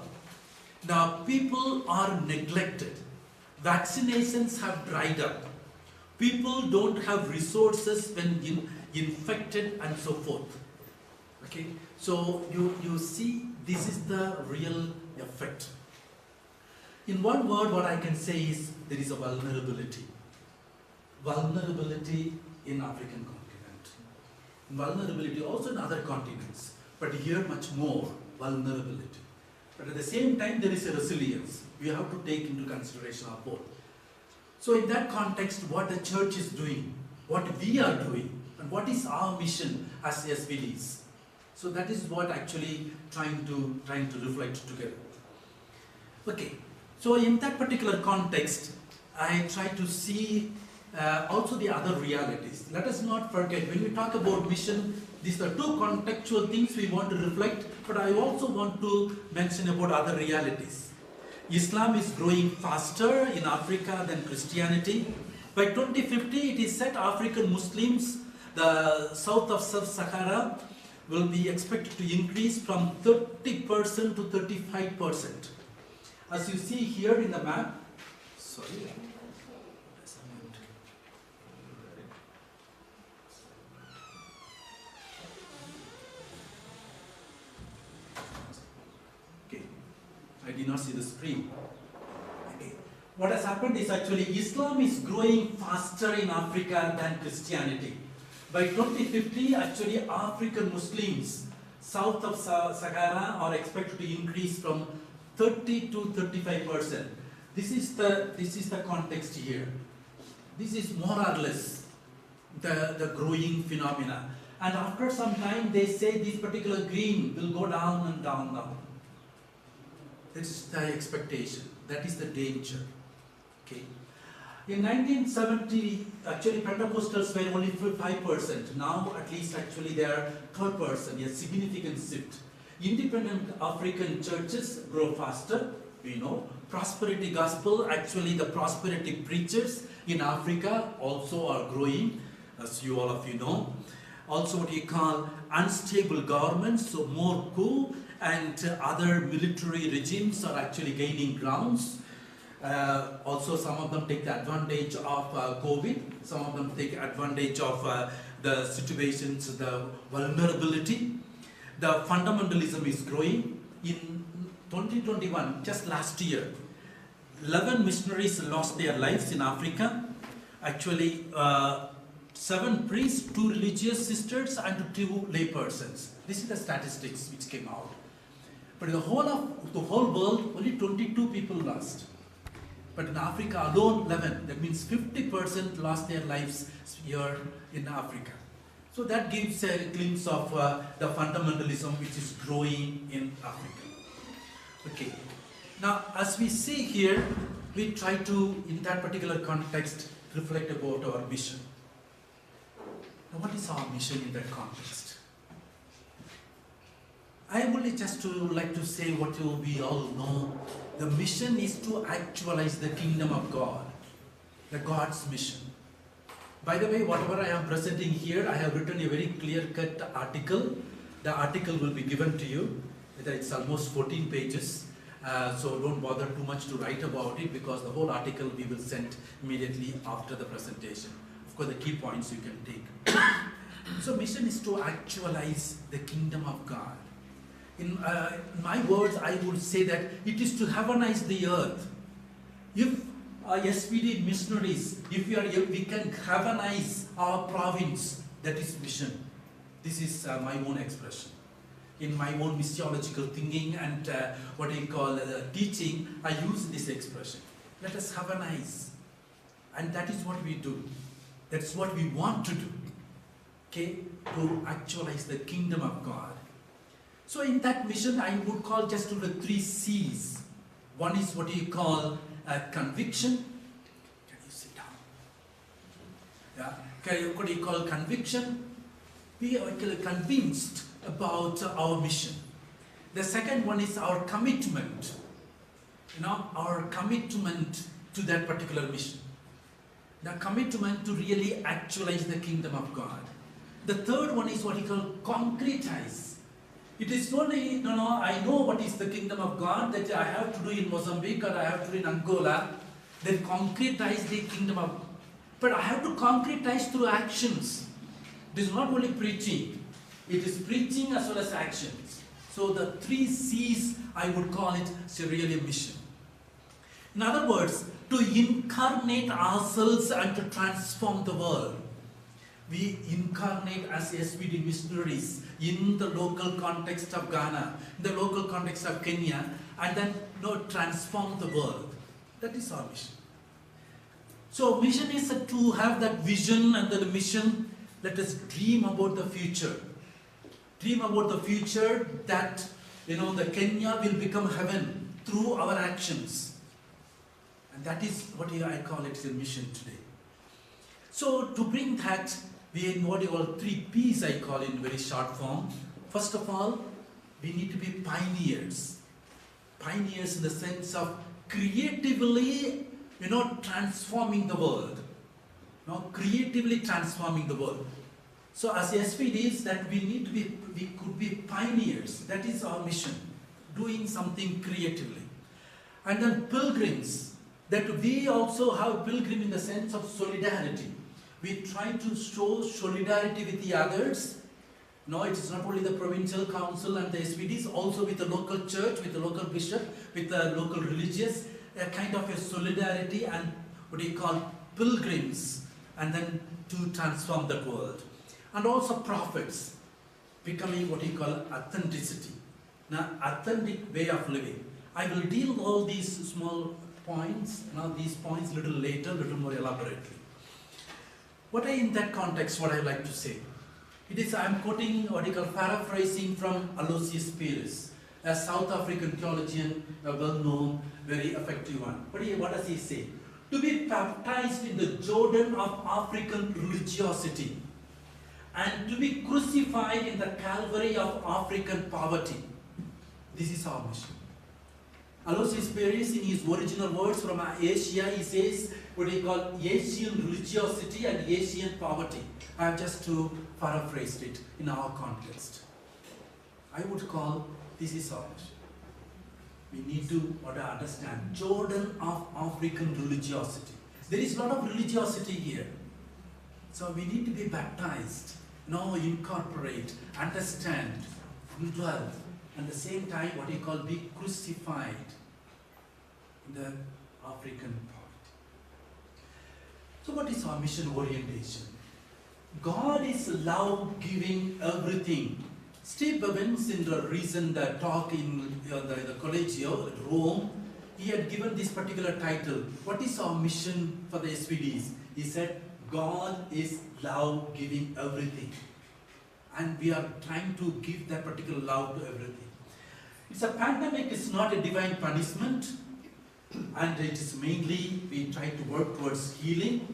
Now people are neglected. Vaccinations have dried up. People don't have resources when infected and so forth. Okay, so you see, this is the real effect. In one word, what I can say is there is a vulnerability. Vulnerability in African continent. Vulnerability also in other continents, but here much more vulnerability. But at the same time, there is a resilience. We have to take into consideration our both. So in that context, what the church is doing, what we are doing, and what is our mission as SVDs. So that is what actually trying to reflect together. Okay, so in that particular context, I try to see also the other realities. Let us not forget, when we talk about mission, these are two contextual things we want to reflect, but I also want to mention about other realities. Islam is growing faster in Africa than Christianity. By 2050, it is said African Muslims, the south of Sub-Sahara, will be expected to increase from 30% to 35%. As you see here in the map, sorry. Okay, I did not see the screen. Okay. What has happened is actually Islam is growing faster in Africa than Christianity. By 2050, actually African Muslims south of Sahara are expected to increase from 30 to 35%. This is the context here. This is more or less the growing phenomena. And after some time, they say this particular green will go down and down, down. That's the expectation. That is the danger. Okay. In 1970, actually Pentecostals were only 5%. Now, at least actually they are 12%, a significant shift. Independent African churches grow faster. prosperity gospel. Actually, the prosperity preachers in Africa also are growing, as all of you know. Also what you call unstable governments, so more coup and other military regimes are actually gaining grounds. Also some of them take the advantage of COVID, some of them take advantage of the situations, the vulnerability. The fundamentalism is growing. In 2021, just last year, 11 missionaries lost their lives in Africa. Actually, 7 priests, 2 religious sisters and 2 laypersons. This is the statistics which came out. But in the whole world, only 22 people lost. But in Africa alone, 11. That means 50% lost their lives here in Africa. So that gives a glimpse of the fundamentalism which is growing in Africa. Okay. Now, as we see here, we try to, in that particular context, reflect about our mission. Now, what is our mission in that context? I only just like to say what we all know. The mission is to actualize the kingdom of God, the God's mission. By the way, whatever I am presenting here, I have written a very clear-cut article. The article will be given to you. It's almost 14 pages. So don't bother too much to write about it, because the whole article we will send immediately after the presentation. Of course, the key points you can take. So mission is to actualize the kingdom of God. In my words, I would say that it is to heavenize the earth. If SVD missionaries, we can heavenize our province, that is mission. This is my own expression. In my own missiological thinking and what I call teaching, I use this expression. Let us heavenize. And that is what we do. That's what we want to do. Okay? To actualize the kingdom of God. So in that mission, I would call just to the 3 C's. One is what you call conviction. Can you sit down? Yeah. What you call conviction? We are convinced about our mission. The second one is our commitment. Our commitment to that particular mission. The commitment to really actualize the kingdom of God. The third one is what you call concretize. It is not I know what is the kingdom of God that I have to do in Mozambique or I have to do in Angola. Then concretize the kingdom of God. But I have to concretize through actions. It is not only preaching. It is preaching as well as actions. So the 3 C's, I would call it really a mission. In other words, to incarnate ourselves and to transform the world. We incarnate as SVD missionaries in the local context of Ghana, in the local context of Kenya, and then transform the world. That is our mission. So mission is to have that vision and the mission. Let us dream about the future. Dream about the future that the Kenya will become heaven through our actions. And that is what I call it a mission today. So to bring that, we what you call 3 P's, I call in very short form. First of all, we need to be pioneers. Pioneers in the sense of creatively, transforming the world. Creatively transforming the world. So as SVDs, that we could be pioneers. That is our mission. Doing something creatively. And then pilgrims. That we also have pilgrim in the sense of solidarity. We try to show solidarity with the others. No, it is not only the provincial council and the SVDs, also with the local church, with the local bishop, with the local religious, a kind of a solidarity and what we call pilgrims, and then to transform the world. And also prophets, becoming what we call authenticity. Now, authentic way of living. I will deal with all these small points, these points little later, little more elaborately. In that context, what I like to say? It is, I am quoting what you call paraphrasing from Aloysius Pires, a South African theologian, a well-known, very effective one. What does he say? To be baptized in the Jordan of African religiosity and to be crucified in the Calvary of African poverty. This is our mission. Aloysius Paris, in his original words from Asia, he says what he called Asian religiosity and Asian poverty. I have just to paraphrase it in our context. I would call this is our mission. We need to understand Jordan of African religiosity. There is a lot of religiosity here. So we need to be baptized, incorporate, understand, dwell, and at the same time what he call be crucified in the African poverty. So what is our mission orientation? God is love giving everything. Steve Bevins, in the recent talk in the Collegio at Rome, he had given this particular title. What is our mission for the SVDs? He said, God is love giving everything. And we are trying to give that particular love to everything. It's a pandemic, it's not a divine punishment. And it is mainly, we try to work towards healing,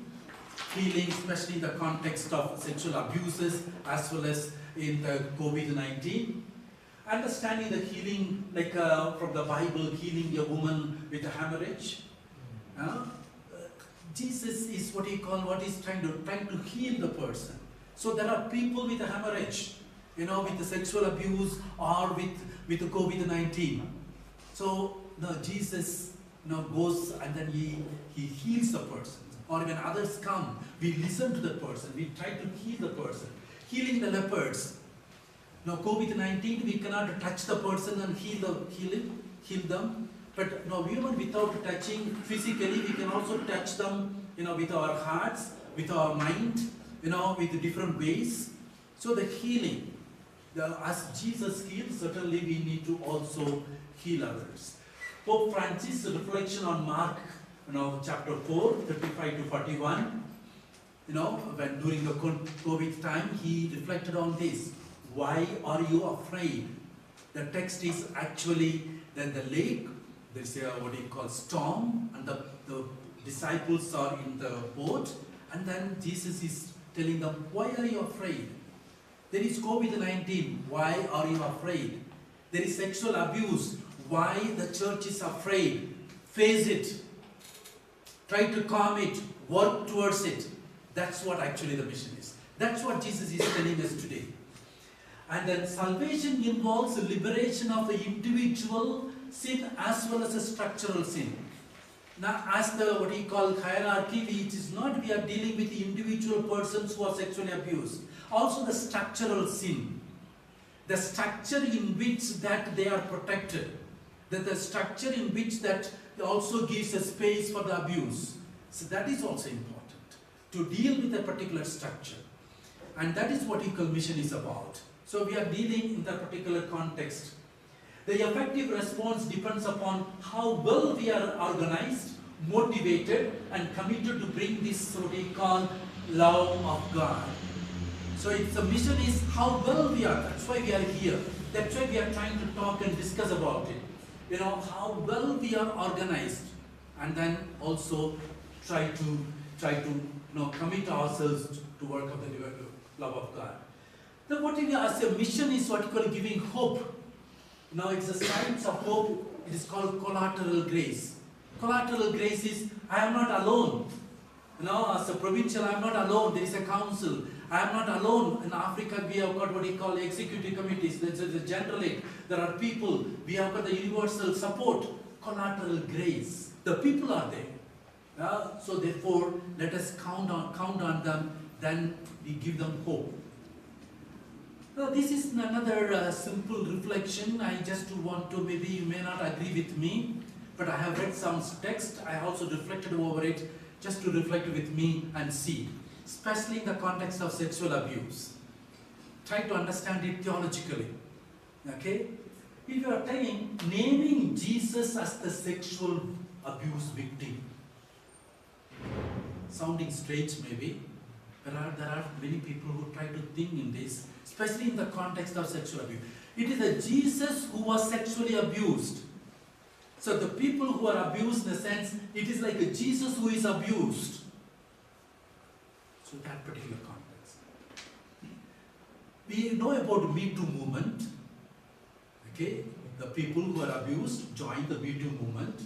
especially in the context of sexual abuses as well as in the COVID-19. Understanding the healing, like from the Bible, healing a woman with a hemorrhage. Jesus is what he's trying to heal the person. So there are people with a hemorrhage, with the sexual abuse or with the COVID-19. So Jesus goes and then he heals the person. Or when others come, we listen to the person, we try to heal the person. Healing the lepers. Now COVID-19, we cannot touch the person and heal them. But even without touching physically, we can also touch them, with our hearts, with our mind, with different ways. So the healing, as Jesus healed, certainly we need to also heal others. Pope Francis' reflection on Mark, chapter 4, 35 to 41, when during the COVID time, he reflected on this. Why are you afraid? The text is actually that the lake, there's what he calls storm, and the disciples are in the boat, and then Jesus is telling them, why are you afraid? There is COVID-19, why are you afraid? There is sexual abuse, why the church is afraid? Face it. Try to calm it, work towards it. That's what actually the mission is. That's what Jesus is telling us today. And then salvation involves the liberation of the individual sin as well as a structural sin. Now, as the what he called hierarchy, it is not we are dealing with the individual persons who are sexually abused. Also the structural sin. The structure in which that they are protected. The structure in which that also gives a space for the abuse. So that is also important. To deal with a particular structure. And that is what Equal Mission is about. So we are dealing in that particular context. The effective response depends upon how well we are organized, motivated, and committed to bring this what we call love of God. So it's the mission is how well we are. That's why we are here. That's why we are trying to talk and discuss about it. How well we are organized, and then also try to commit ourselves to work of the love of God. Then what we as a mission is what we call giving hope. Now it's a signs of hope. It is called collateral grace. Collateral grace is I am not alone. As a provincial, I am not alone. There is a council. I am not alone. In Africa, we have got what we call executive committees. There is a general aid. There are people. We have got the universal support. Collateral grace. The people are there. So therefore, let us count on them. Then we give them hope. Now this is another simple reflection. I just want to, maybe you may not agree with me, but I have read some text. I also reflected over it, just to reflect with me and see. Especially in the context of sexual abuse. Try to understand it theologically. Okay? If you are naming Jesus as the sexual abuse victim, sounding strange maybe, there are many people who try to think in this, especially in the context of sexual abuse. It is a Jesus who was sexually abused. So the people who are abused, in a sense, it is like a Jesus who is abused. So that particular context. We know about Me Too movement. Okay, the people who are abused joined the Me Too movement.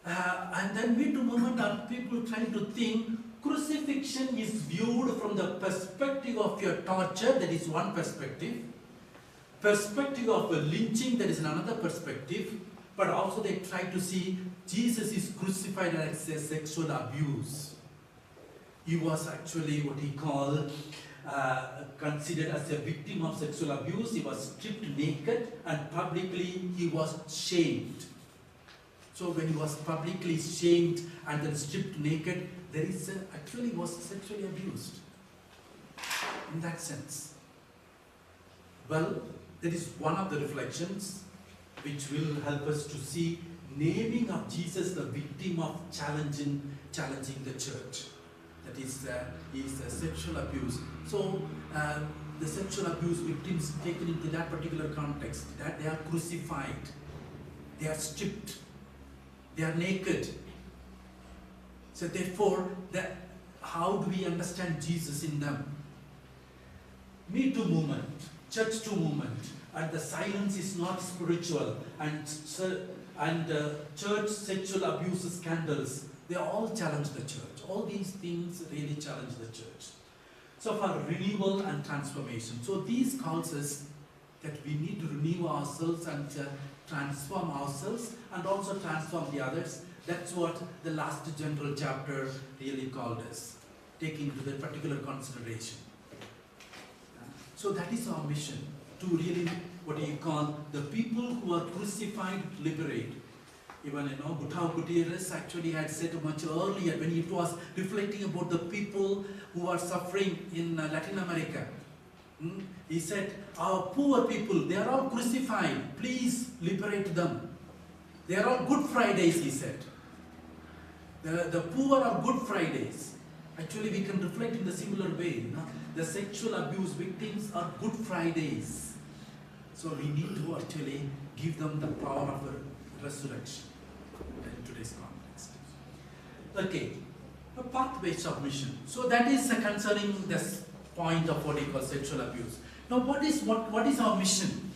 And then Me Too movement are people trying to think crucifixion is viewed from the perspective of your torture, that is one perspective. Perspective of lynching, that is another perspective. But also they try to see Jesus is crucified as a sexual abuse. He was actually what he called considered as a victim of sexual abuse. He was stripped naked and publicly he was shamed. So when he was publicly shamed and then stripped naked, there is actually was sexually abused in that sense. Well, that is one of the reflections which will help us to see naming of Jesus the victim of challenging the church. That is sexual abuse. So the sexual abuse victims taken into that particular context, that they are crucified, they are stripped, they are naked. So therefore, how do we understand Jesus in them? Me Too movement, Church Too movement, and the silence is not spiritual, and church sexual abuse scandals, they all challenge the church. All these things really challenge the church. So for renewal and transformation. So these calls us that we need to renew ourselves and transform ourselves and also transform the others. That's what the last general chapter really called us, taking into the particular consideration. So that is our mission, to really, what do you call, the people who are crucified, liberate. Even, Butau Gutierrez actually had said much earlier when he was reflecting about the people who are suffering in Latin America. He said, our poor people, they are all crucified. Please liberate them. They are all Good Fridays, he said. The poor are Good Fridays. Actually, we can reflect in a similar way. The sexual abuse victims are Good Fridays. So we need to actually give them the power of resurrection in today's context. Okay, a pathway submission. So that is concerning this point of what we call sexual abuse. Now, what is our mission?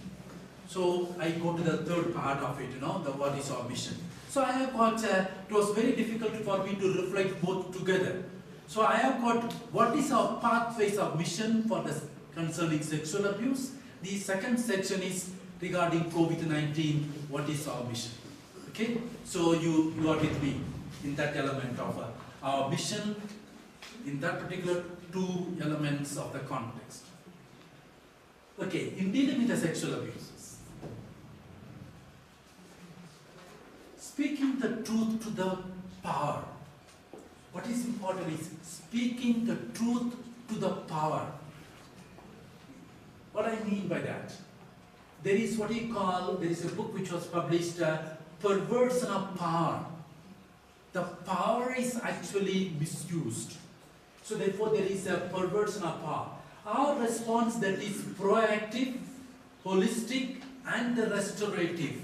So I go to the third part of it. What is our mission? So I have got. It was very difficult for me to reflect both together. So I have got what is our pathways of mission for the concerning sexual abuse. The second section is regarding COVID-19. What is our mission? Okay, so you are with me in that element of our mission in that particular two elements of the context. Okay, in dealing with the sexual abuses, speaking the truth to the power. What is important is speaking the truth to the power. What I mean by that? There is what you call, there is a book which was published, Perversion of Power. The power is actually misused. So therefore there is a perversion of power. Our response that is proactive, holistic and restorative.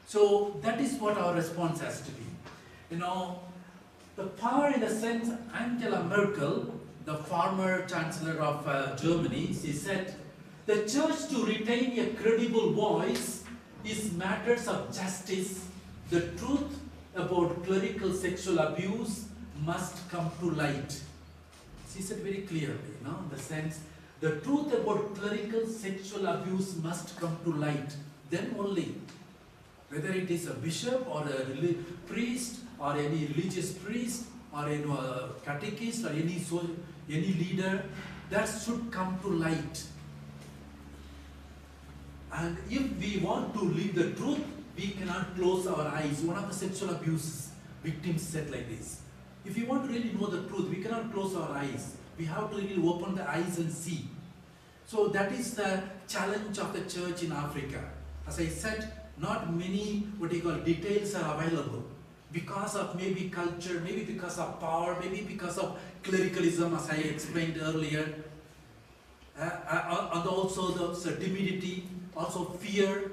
So that is what our response has to be. The power in the sense, Angela Merkel, the former Chancellor of Germany, she said, the church to retain a credible voice is matters of justice. The truth about clerical sexual abuse must come to light. She said very clearly, in the sense, the truth about clerical sexual abuse must come to light. Then only, whether it is a bishop or a priest or any religious priest or a catechist or any leader, that should come to light. And if we want to live the truth, we cannot close our eyes. One of the sexual abuse victims said like this. If we want to really know the truth, we cannot close our eyes. We have to really open the eyes and see. So that is the challenge of the church in Africa. As I said, not many details are available because of maybe culture, maybe because of power, maybe because of clericalism, as I explained earlier, and also the timidity, also fear.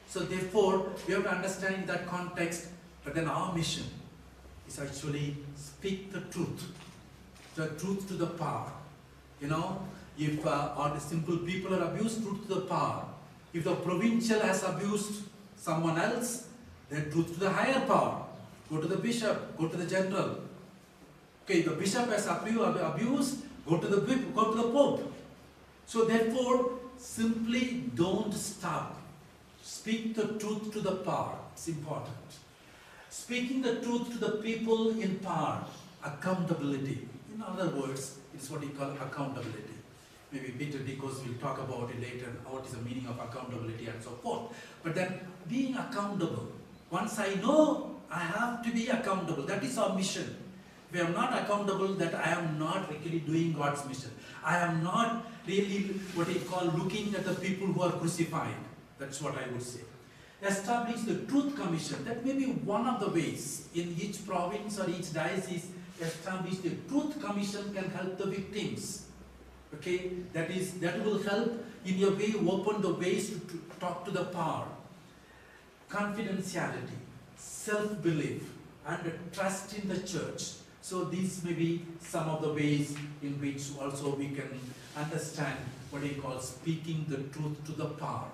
So therefore, we have to understand in that context, but then our mission is actually speak the truth to the power. If all the simple people are abused, truth to the power. If the provincial has abused someone else, then truth to the higher power. Go to the bishop, go to the general. Okay, the bishop has abused, go to the whip, go to the pope. So therefore, simply don't stop. Speak the truth to the power. It's important. Speaking the truth to the people in power. Accountability. In other words, it's what we call accountability. Maybe Peter Dicos will talk about it later, what is the meaning of accountability and so forth. But then being accountable. Once I know I have to be accountable, that is our mission. If I am not accountable, that I am not really doing God's mission. I am not really what we call looking at the people who are crucified. That's what I would say. Establish the Truth Commission. That may be one of the ways. In each province or each diocese, establish the Truth Commission can help the victims. Okay, that will help in a way open the ways to talk to the power. Confidentiality, self-belief, and trust in the church. So these may be some of the ways in which also we can understand what we call speaking the truth to the power.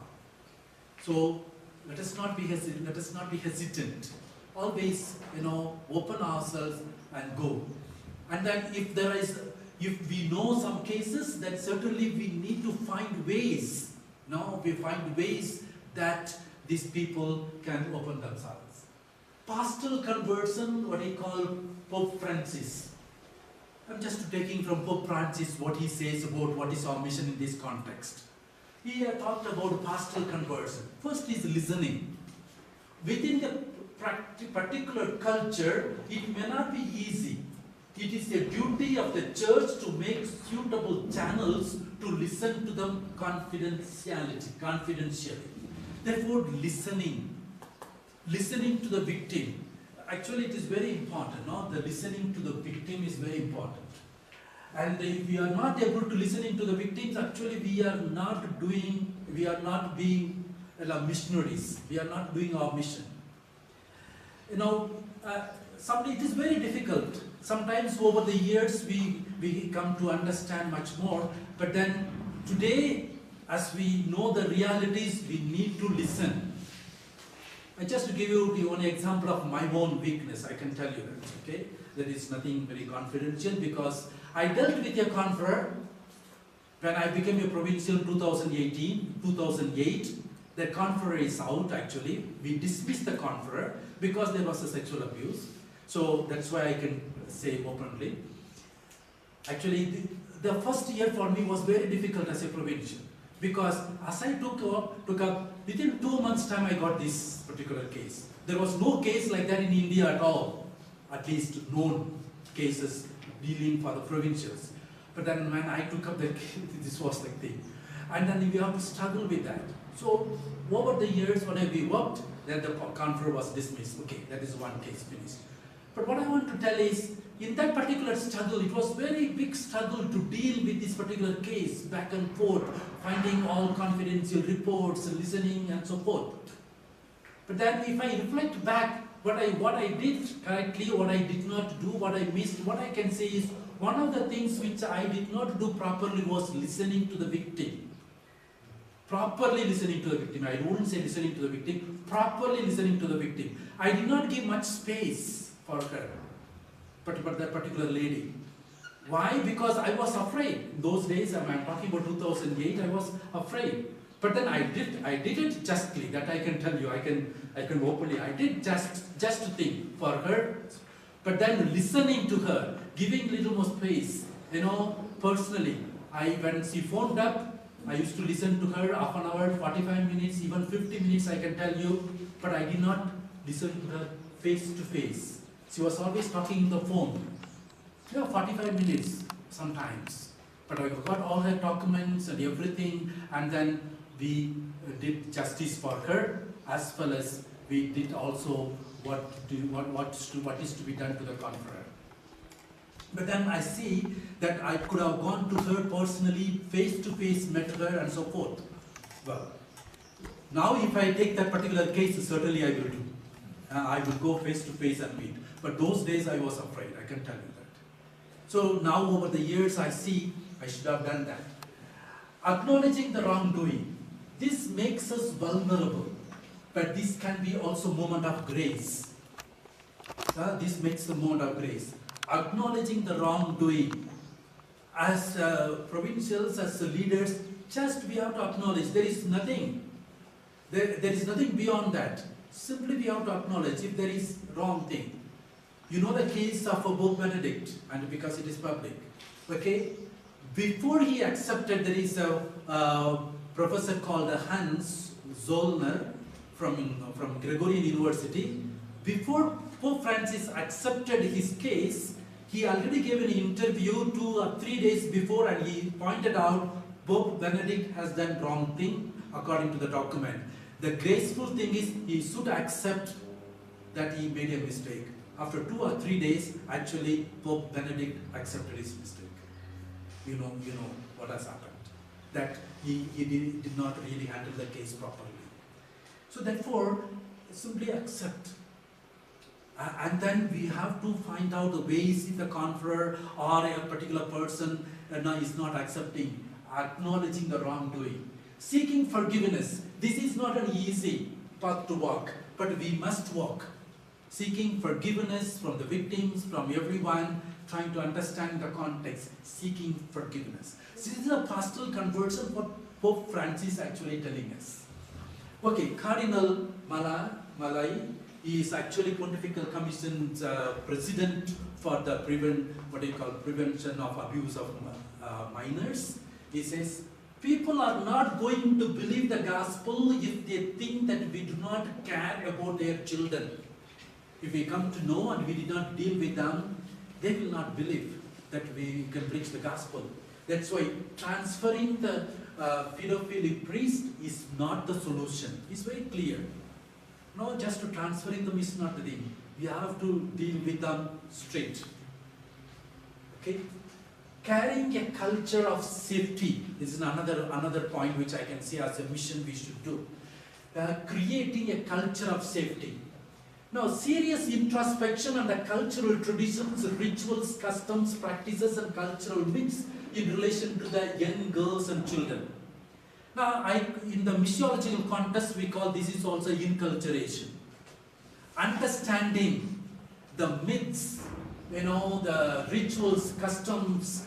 So let us not be hesitant. Always, open ourselves and go. And then if we know some cases, then certainly we need to find ways. We find ways that these people can open themselves. Pastoral conversion, what he call Pope Francis. I'm just taking from Pope Francis what he says about what is our mission in this context. He talked about pastoral conversion. First is listening. Within the particular culture, it may not be easy. It is a duty of the church to make suitable channels to listen to them confidentially. Therefore, listening to the victim. Actually, it is very important. The listening to the victim is very important. And if we are not able to listening to the victims, actually we are not being missionaries. We are not doing our mission. It is very difficult. Sometimes over the years we come to understand much more. But then today, as we know the realities, we need to listen. And just to give you one example of my own weakness, I can tell you that, okay? There is nothing very confidential because I dealt with a conferor when I became a provincial in 2008. The conferor is out actually. We dismissed the conferor because there was a sexual abuse. So that's why I can say openly. Actually, the first year for me was very difficult as a provincial. Because as I took up, within 2 months' time I got this particular case. There was no case like that in India at all, at least known cases dealing for the provincials. But then when I took up the case, this was the thing. And then we have to struggle with that. So over the years when we worked, then the conference was dismissed. Okay, that is one case finished. But what I want to tell is, in that particular struggle, it was very big struggle to deal with this particular case, back and forth, finding all confidential reports, listening and so forth. But then if I reflect back, what I did correctly, what I did not do, what I missed, what I can say is, one of the things which I did not do properly was listening to the victim. Properly listening to the victim. I won't say listening to the victim, properly listening to the victim. I did not give much space for her. But that particular lady. Why? Because I was afraid. In those days, I'm talking about 2008, I was afraid. But then I did it justly, that I can tell you, I can openly, I did just thing for her. But then listening to her, giving little more space, personally, when she phoned up, I used to listen to her half an hour, 45 minutes, even 50 minutes, I can tell you, but I did not listen to her face to face. She was always talking on the phone. 45 minutes sometimes. But I got all her documents and everything, and then we did justice for her, as well as we did also what is to be done to the conferor. But then I see that I could have gone to her personally, face to face, met her and so forth. Well, now if I take that particular case, certainly I will do. I will go face to face and meet. But those days I was afraid, I can tell you that. So now over the years I see I should have done that. Acknowledging the wrongdoing. This makes us vulnerable, but this can be also moment of grace. This makes the moment of grace. Acknowledging the wrongdoing. As provincials, as leaders, just we have to acknowledge there is nothing. There is nothing beyond that. Simply we have to acknowledge if there is wrong thing. You know the case of Pope Benedict, and because it is public. Okay? Before he accepted, there is a professor called Hans Zollner from Gregorian University. Before Pope Francis accepted his case, he already gave an interview 2 or 3 days before, and he pointed out Pope Benedict has done wrong thing according to the document. The graceful thing is he should accept that he made a mistake. After 2 or 3 days, actually Pope Benedict accepted his mistake. You know what has happened. That he did not really handle the case properly. So therefore, simply accept. And then we have to find out the ways if a conferor or a particular person is not accepting, acknowledging the wrongdoing. Seeking forgiveness. This is not an easy path to walk, but we must walk. Seeking forgiveness from the victims, from everyone, trying to understand the context, seeking forgiveness. This is a pastoral conversion what Pope Francis actually telling us. Okay, Cardinal Malai is actually Pontifical Commission's president for the prevention of abuse of minors. He says, people are not going to believe the gospel if they think that we do not care about their children. If we come to know and we did not deal with them, they will not believe that we can preach the gospel. That's why transferring the pedophilic priest is not the solution. It's very clear. No, just to transferring them is not the thing. We have to deal with them straight. Okay? Carrying a culture of safety. This is another point which I can see as a mission we should do. Creating a culture of safety. Now, serious introspection on the cultural traditions, rituals, customs, practices, and cultural myths in relation to the young girls and children. Now, in the missiological context, we call this is also inculturation. Understanding the myths, the rituals, customs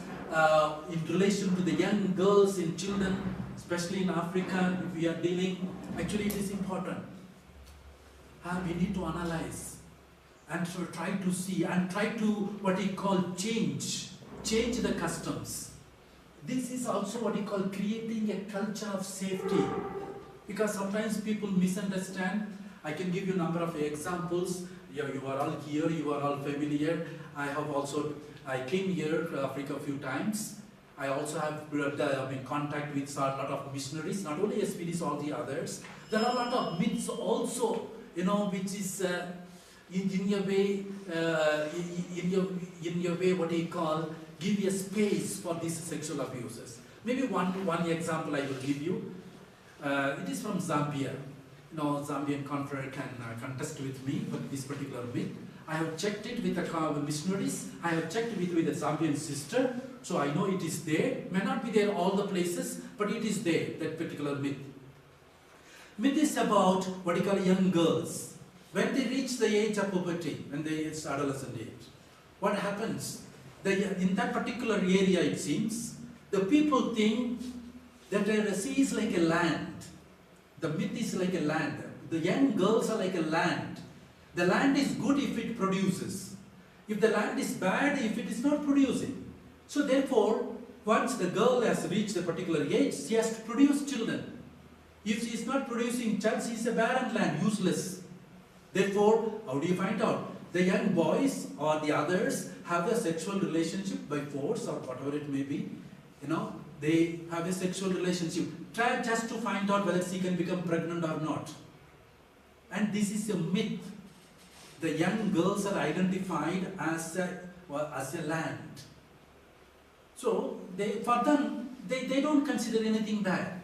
in relation to the young girls and children, especially in Africa, if we are dealing, actually it is important. We need to analyze and to try to see and try to what he call change the customs. This is also what he call creating a culture of safety, because sometimes people misunderstand. I can give you a number of examples. You are all here, you are all familiar. I came here to Africa a few times. I also have been in contact with a lot of missionaries, not only SVDs, all the others. There are a lot of myths also, which is in your way, what you call, give a space for these sexual abuses. Maybe one example I will give you. It is from Zambia. Zambian conferor can contest with me for this particular myth. I have checked it with the missionaries. I have checked it with a Zambian sister, so I know it is there. May not be there all the places, but it is there, that particular myth. Myth is about what you call young girls. When they reach the age of puberty, when they reach adolescent age, what happens? In that particular area, it seems, the people think that the sea is like a land. The myth is like a land. The young girls are like a land. The land is good if it produces. If the land is bad, if it is not producing. So therefore, once the girl has reached a particular age, she has to produce children. If she is not producing child, she is a barren land, useless. Therefore, how do you find out? The young boys or the others have a sexual relationship by force or whatever it may be. They have a sexual relationship. Try just to find out whether she can become pregnant or not. And this is a myth. The young girls are identified as a land. So, for them, they don't consider anything bad.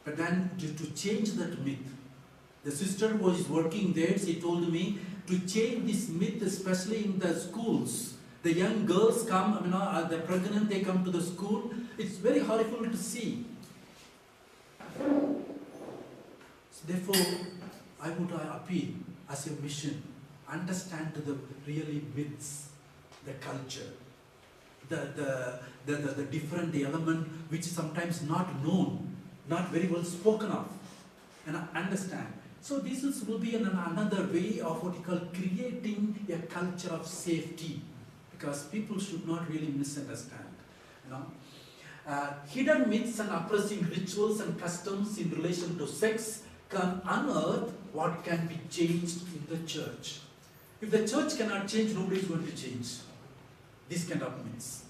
But then, to change that myth, the sister who is working there, she told me, to change this myth, especially in the schools. The young girls come, they're pregnant, they come to the school. It's very horrible to see. So therefore, I would appeal as a mission, understand the really myths, the culture, the different element which is sometimes not known, not very well spoken of, and understand. So this will be another way of what you call creating a culture of safety, because people should not really misunderstand. You know, hidden myths and oppressing rituals and customs in relation to sex can unearth what can be changed in the church. If the church cannot change, nobody is going to change. These kind of myths.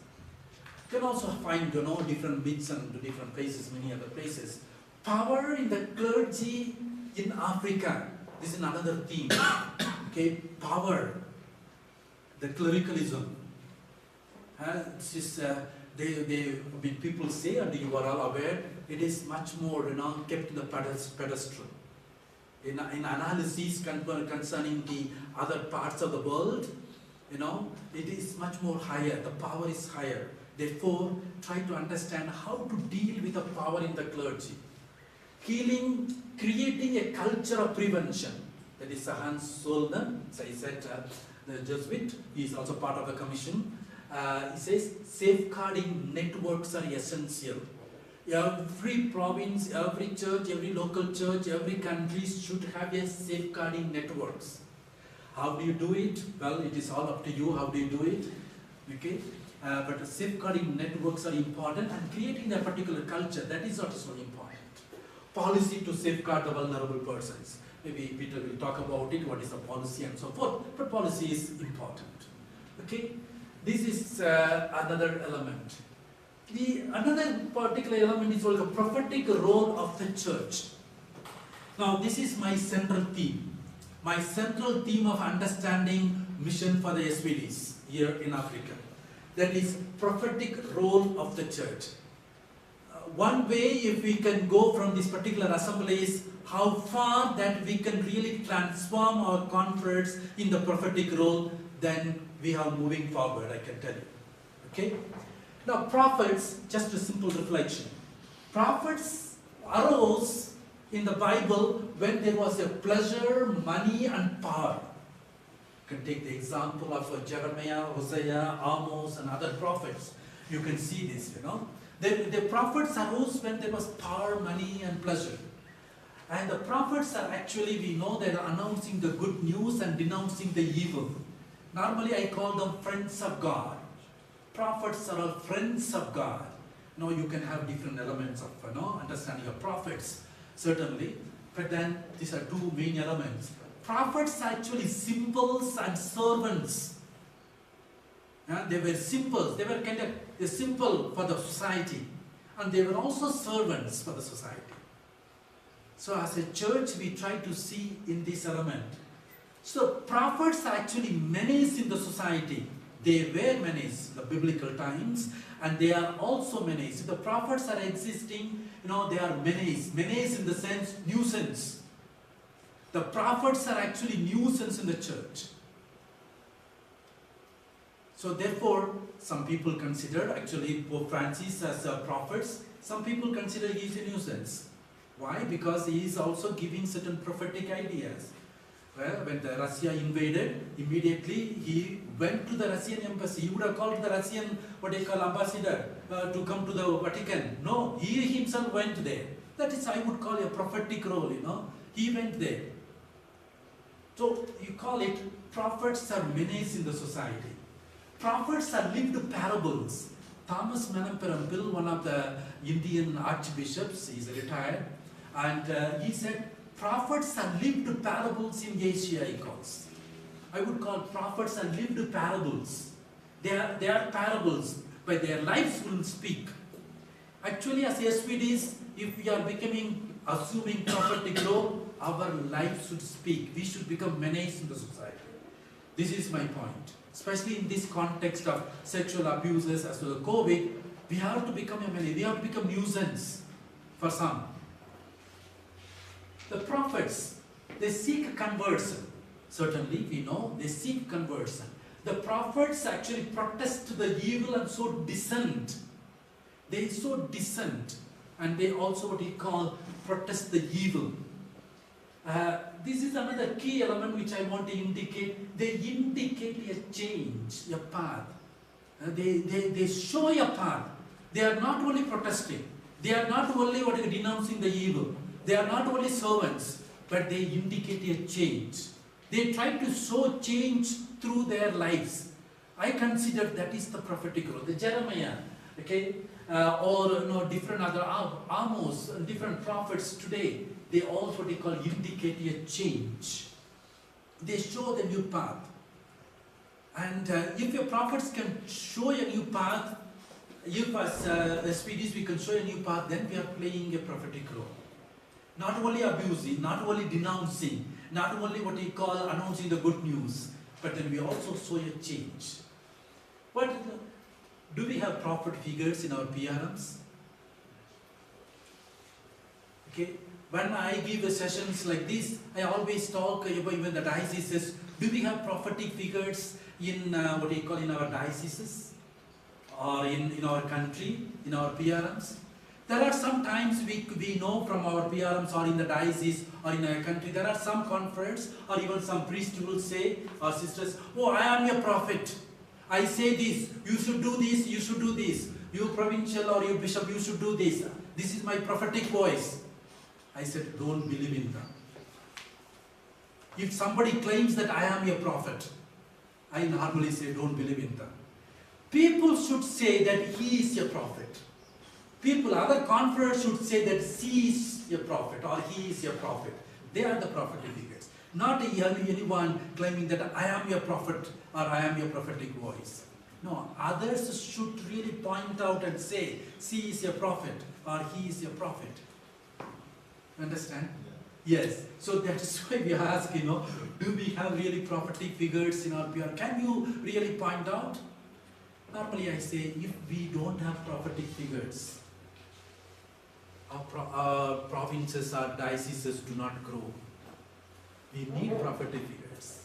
You can also find, different myths and different places, many other places. Power in the clergy in Africa. This is another theme. Okay, power, the clericalism. It's just, people say, and you are all aware, it is much more, kept in the pedestal. In analyses concerning the other parts of the world, it is much more higher. The power is higher. Therefore, try to understand how to deal with the power in the clergy. Healing, creating a culture of prevention. That is Hans Solner, as I said, the Jesuit. He is also part of the commission. He says safeguarding networks are essential. Every province, every church, every local church, every country should have a safeguarding networks. How do you do it? Well, it is all up to you. How do you do it? Okay, but safeguarding networks are important, and creating a particular culture, that is what is so important. Policy to safeguard the vulnerable persons. Maybe Peter will talk about it, what is the policy and so forth, but policy is important. Okay, this is another element. Another particular element is called the prophetic role of the church. Now, this is my central theme. My central theme of understanding mission for the SVDs here in Africa. That is prophetic role of the church. One way, if we can go from this particular assembly, is how far that we can really transform our converts in the prophetic role, then we are moving forward, I can tell you. Okay? Now, prophets, just a simple reflection. Prophets arose in the Bible when there was a pleasure, money, and power. You can take the example of Jeremiah, Hosea, Amos, and other prophets. You can see this, The prophets arose when there was power, money, and pleasure. And the prophets are actually, we know, they are announcing the good news and denouncing the evil. Normally, I call them friends of God. Prophets are all friends of God. You can have different elements of understanding of prophets, certainly. But then these are two main elements. Prophets are actually symbols and servants. They were symbols. They were kind of a symbol for the society. And they were also servants for the society. So as a church, we try to see in this element. So prophets are actually menace in the society. They were menace in the biblical times, and they are also menace. If the prophets are existing, they are menace. Menace in the sense, nuisance. The prophets are actually nuisance in the church. So therefore, some people consider actually Pope Francis as prophets. Some people consider he is a nuisance. Why? Because he is also giving certain prophetic ideas. Well, when the Russia invaded, immediately he went to the Russian embassy. He would have called the Russian, ambassador to come to the Vatican. No, he himself went there. That is, I would call a prophetic role, He went there. So you call it, prophets are menace in the society. Prophets are lived parables. Thomas Manamperampil, one of the Indian archbishops, he is retired, and he said, prophets are lived parables in Asia, he calls. I would call prophets are lived parables. They are parables, but their lives will speak. Actually, as SVDs, if we are assuming prophetic role, our lives should speak. We should become menace in the society. This is my point. Especially in this context of sexual abuses as well as COVID, we have to become a menace. We have to become nuisance for some. The prophets, they seek conversion. Certainly, we know they seek conversion. The prophets actually protest the evil and sow dissent. They sow dissent. and they also what you call protest the evil. This is another key element which I want to indicate. They indicate a change, a path. They show a path. They are not only protesting. They are not only denouncing the evil. They are not only servants, but they indicate a change. They try to show change through their lives. I consider that is the prophetic role. The Jeremiah, okay, or different other Amos, different prophets today, they also what they call indicate a change. They show the new path. And if your prophets can show a new path, if as SVDs we can show a new path, then we are playing a prophetic role. Not only abusing, not only denouncing, not only what we call announcing the good news, but then we also show a change. But do we have prophet figures in our PRMs? Okay. When I give sessions like this, I always talk about even the dioceses. Do we have prophetic figures in in our dioceses or in our country, in our PRMs? There are some times we know from our PRMs or in the diocese or in our country, there are some conference or even some priests will say, or sisters, oh, I am your prophet. I say this, you should do this, you should do this. You provincial or you bishop, you should do this. This is my prophetic voice. I said, don't believe in them. If somebody claims that I am your prophet, I normally say, don't believe in them. People should say that he is your prophet. People, other conference should say that she is your prophet or he is your prophet. They are the prophetic figures. Not anyone claiming that I am your prophet or I am your prophetic voice. No, others should really point out and say, she is your prophet or he is your prophet. Understand? Yeah. Yes. So that's why we ask, do we have really prophetic figures in our PR? Can you really point out? Normally I say, if we don't have prophetic figures, our provinces, our dioceses do not grow. We need prophetic figures.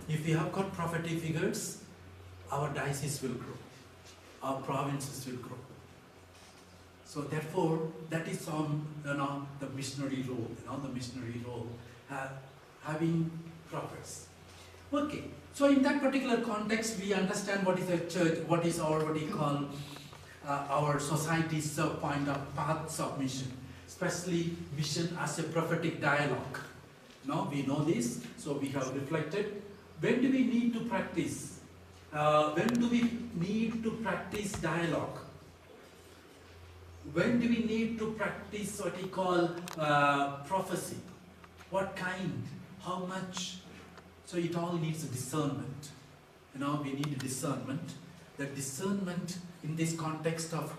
If we have got prophetic figures, our diocese will grow. Our provinces will grow. So therefore, that is on the missionary role, having prophets. Okay, so in that particular context, we understand what is a church, what is our, our society's point of paths of mission, especially mission as a prophetic dialogue. Now we know this, so we have reflected. When do we need to practice? When do we need to practice dialogue? When do we need to practice what we call prophecy? What kind? How much? So it all needs a discernment. We need a discernment. That discernment in this context of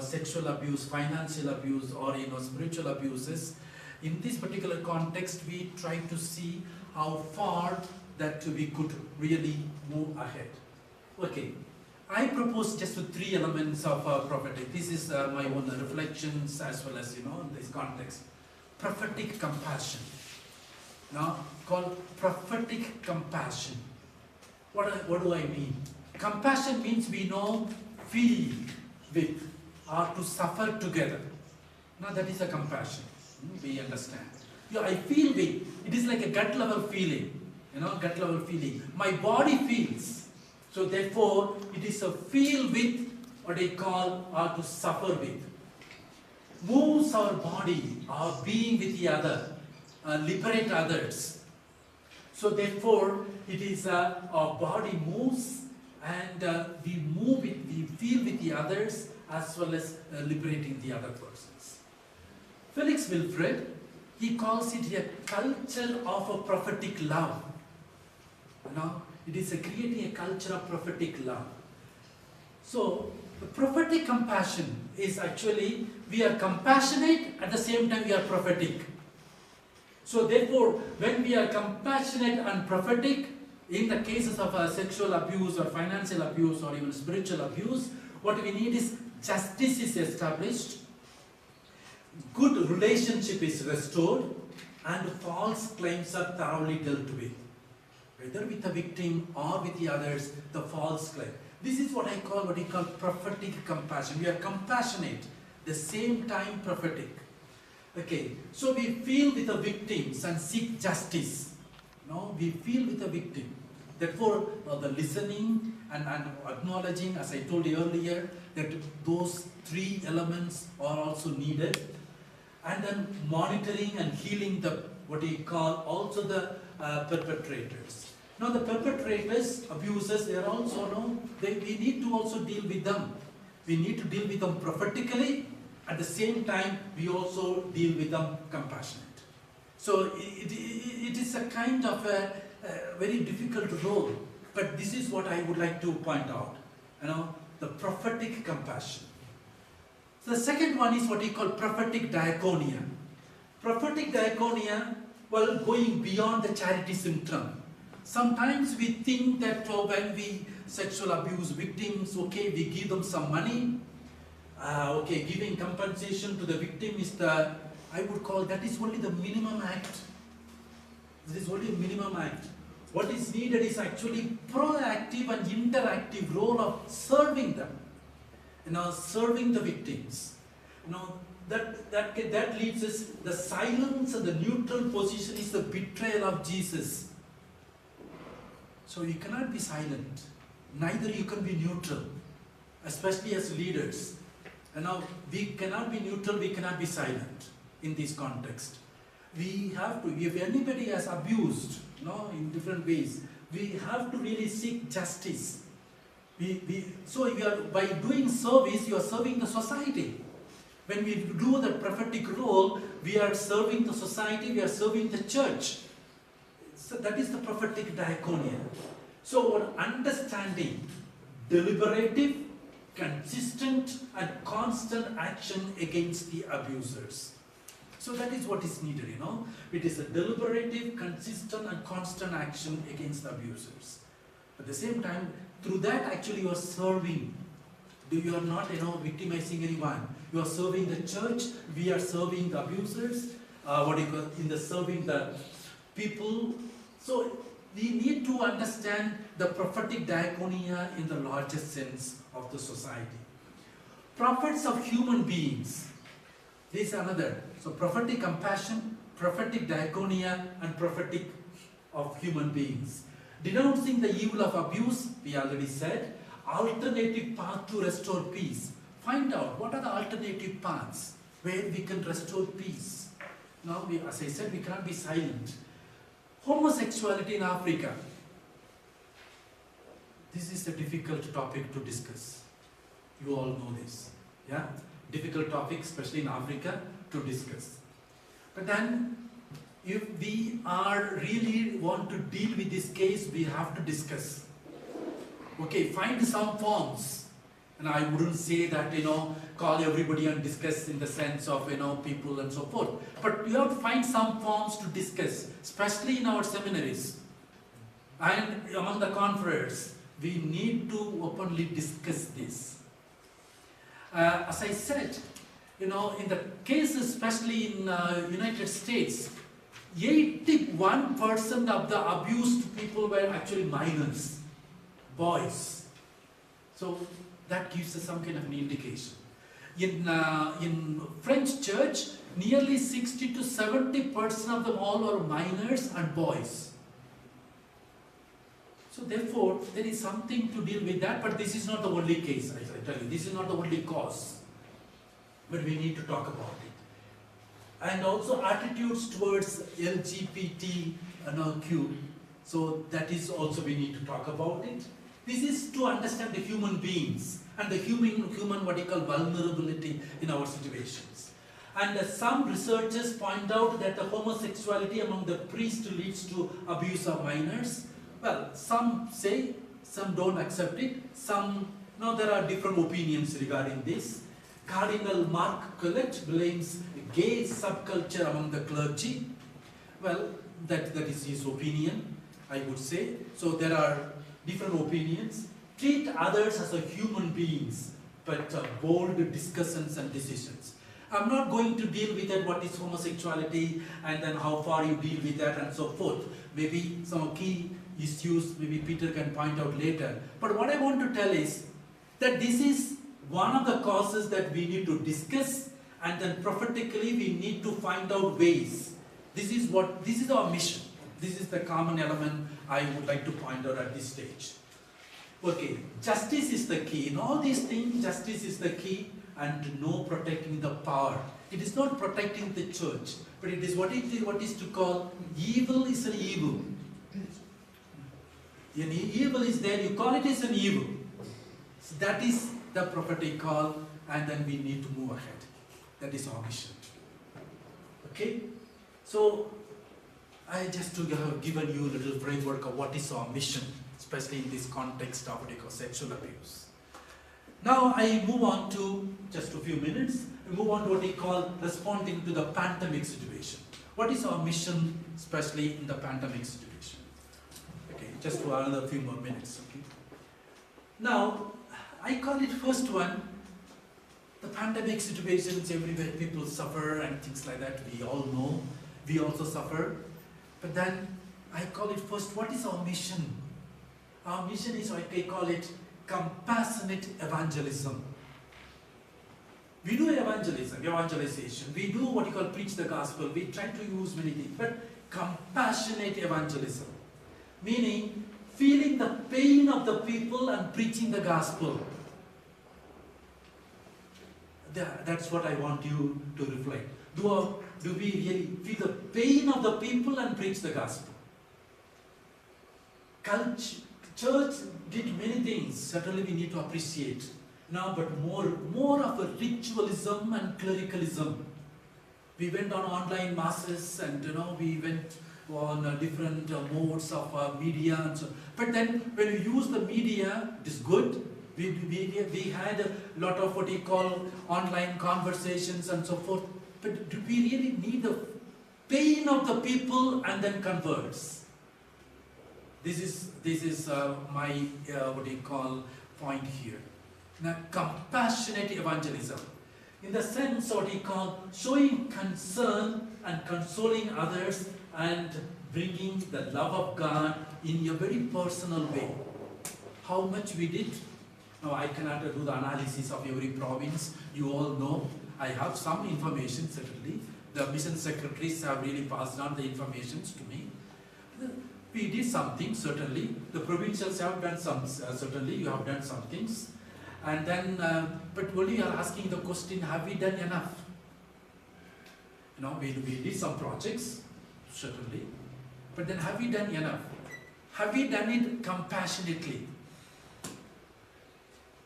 sexual abuse, financial abuse, or spiritual abuses. In this particular context, we try to see how far that we could really move ahead. Okay. I propose just 3 elements of prophetic. This is my own reflections as well as, in this context. Prophetic compassion. Now, called prophetic compassion. What do I mean? Compassion means we know, feel with, or to suffer together. Now, that is a compassion. We understand. I feel with. It is like a gut level feeling. Gut level feeling. My body feels. So therefore, it is a feel with, what I call, or to suffer with. Moves our body, our being with the other, liberate others. So therefore, it is our body moves and we move it, we feel with the others as well as liberating the other persons. Felix Wilfred, he calls it a culture of a prophetic love. It is creating a culture of prophetic love. So, the prophetic compassion is actually, we are compassionate, at the same time we are prophetic. So therefore, when we are compassionate and prophetic, in the cases of sexual abuse or financial abuse or even spiritual abuse, what we need is justice is established, good relationship is restored, and false claims are thoroughly dealt with. Whether with the victim or with the others, the false claim. This is what we call prophetic compassion. We are compassionate. the same time prophetic. Okay, so we feel with the victims and seek justice. No, we feel with the victim. Therefore, the listening and acknowledging, as I told you earlier, that those three elements are also needed. And then monitoring and healing the, what we call also the perpetrators. Now the perpetrators, abusers, they are also, no, we need to also deal with them. We need to deal with them prophetically. At the same time, we also deal with them compassionate. So it is a kind of a very difficult role. But this is what I would like to point out. You know, the prophetic compassion. So the second one is what we call prophetic diaconia. Prophetic diaconia, well, going beyond the charity symptom. Sometimes we think that when we sexual abuse victims, okay, we give them some money. Okay, giving compensation to the victim is the, I would call that is only the minimum act. This is only a minimum act. What is needed is actually proactive and interactive role of serving them. You know, serving the victims. You know, that leads us, the silence and the neutral position is the betrayal of Jesus. So you cannot be silent. Neither you can be neutral, especially as leaders. And now we cannot be neutral, we cannot be silent in this context. We have to, if anybody has abused, no, in different ways, we have to really seek justice. So if you are, by doing service, you are serving the society. When we do the prophetic role, we are serving the society, we are serving the church. So that is the prophetic diaconia. So our understanding, deliberative, consistent and constant action against the abusers. So that is what is needed, you know. It is a deliberative, consistent and constant action against the abusers. At the same time, through that actually you are serving. You are not, you know, victimizing anyone. You are serving the church, we are serving the abusers, serving the people. So we need to understand the prophetic diaconia in the largest sense of the society. Prophets of human beings. This is another. So prophetic compassion, prophetic diaconia, and prophetic of human beings. Denouncing the evil of abuse, we already said. Alternative path to restore peace. Find out what are the alternative paths where we can restore peace. Now, as I said, we cannot be silent. Homosexuality in Africa. This is a difficult topic to discuss. You all know this. Yeah? Difficult topic, especially in Africa, to discuss. But then, if we are really want to deal with this case, we have to discuss. Okay, find some forms. And I wouldn't say that, you know, call everybody and discuss in the sense of, you know, people and so forth. But you have to find some forms to discuss, especially in our seminaries. And among the confreres, we need to openly discuss this. As I said, you know, in the cases, especially in United States, 81% of the abused people were actually minors, boys. So that gives us some kind of an indication. In French church, nearly 60 to 70% of them all are minors and boys. So therefore, there is something to deal with that, but this is not the only case, I tell you. This is not the only cause. But we need to talk about it. And also attitudes towards LGBTQ. So that is also we need to talk about it. This is to understand the human beings and the human what you call vulnerability in our situations. And some researchers point out that the homosexuality among the priests leads to abuse of minors. Well, some say, some don't accept it, some, no, there are different opinions regarding this. Cardinal Mark Collett blames gay subculture among the clergy. Well, that is his opinion, I would say. So there are different opinions. Treat others as a human beings, but bold discussions and decisions. I'm not going to deal with that, what is homosexuality, and then how far you deal with that and so forth. Maybe some key issues, maybe Peter can point out later. But what I want to tell is that this is one of the causes that we need to discuss, and then prophetically we need to find out ways. This is our mission. This is the common element I would like to point out at this stage. Okay, justice is the key. In all these things, justice is the key, and no protecting the power. It is not protecting the church, but it is what is to call evil is an evil. An evil is there, you call it as an evil. So that is the prophetic call, and then we need to move ahead. That is our mission. Okay? So, I just to have given you a little framework of what is our mission, especially in this context of what we call sexual abuse. Now I move on to, just a few minutes, we move on to what we call responding to the pandemic situation. What is our mission, especially in the pandemic situation? Okay, just for another few more minutes. Okay. Now, I call it first one, the pandemic situations everywhere, people suffer and things like that. We all know, we also suffer. But then I call it first, what is our mission? Our mission is, I call it compassionate evangelism. We do evangelization. We do what you call preach the gospel. We try to use many things, but compassionate evangelism, meaning feeling the pain of the people and preaching the gospel. That's what I want you to reflect. Do we really feel the pain of the people and preach the gospel? Church did many things, certainly we need to appreciate. Now, but more of a ritualism and clericalism. We went on online masses, and we went on different modes of media and so. But then when we use the media, it is good. We had a lot of what we call online conversations and so forth. But do we really need the pain of the people and then converts? This is my what we call point here. Now, compassionate evangelism, in the sense what we call showing concern and consoling others and bringing the love of God in a very personal way. How much we did? Now, I cannot do the analysis of every province. You all know. I have some information, certainly. The mission secretaries have really passed on the information to me. We did something, certainly. The provincials have done some, certainly. You have done some things. And then, but only you are asking the question, have we done enough? We did some projects, certainly. But then have we done enough? Have we done it compassionately?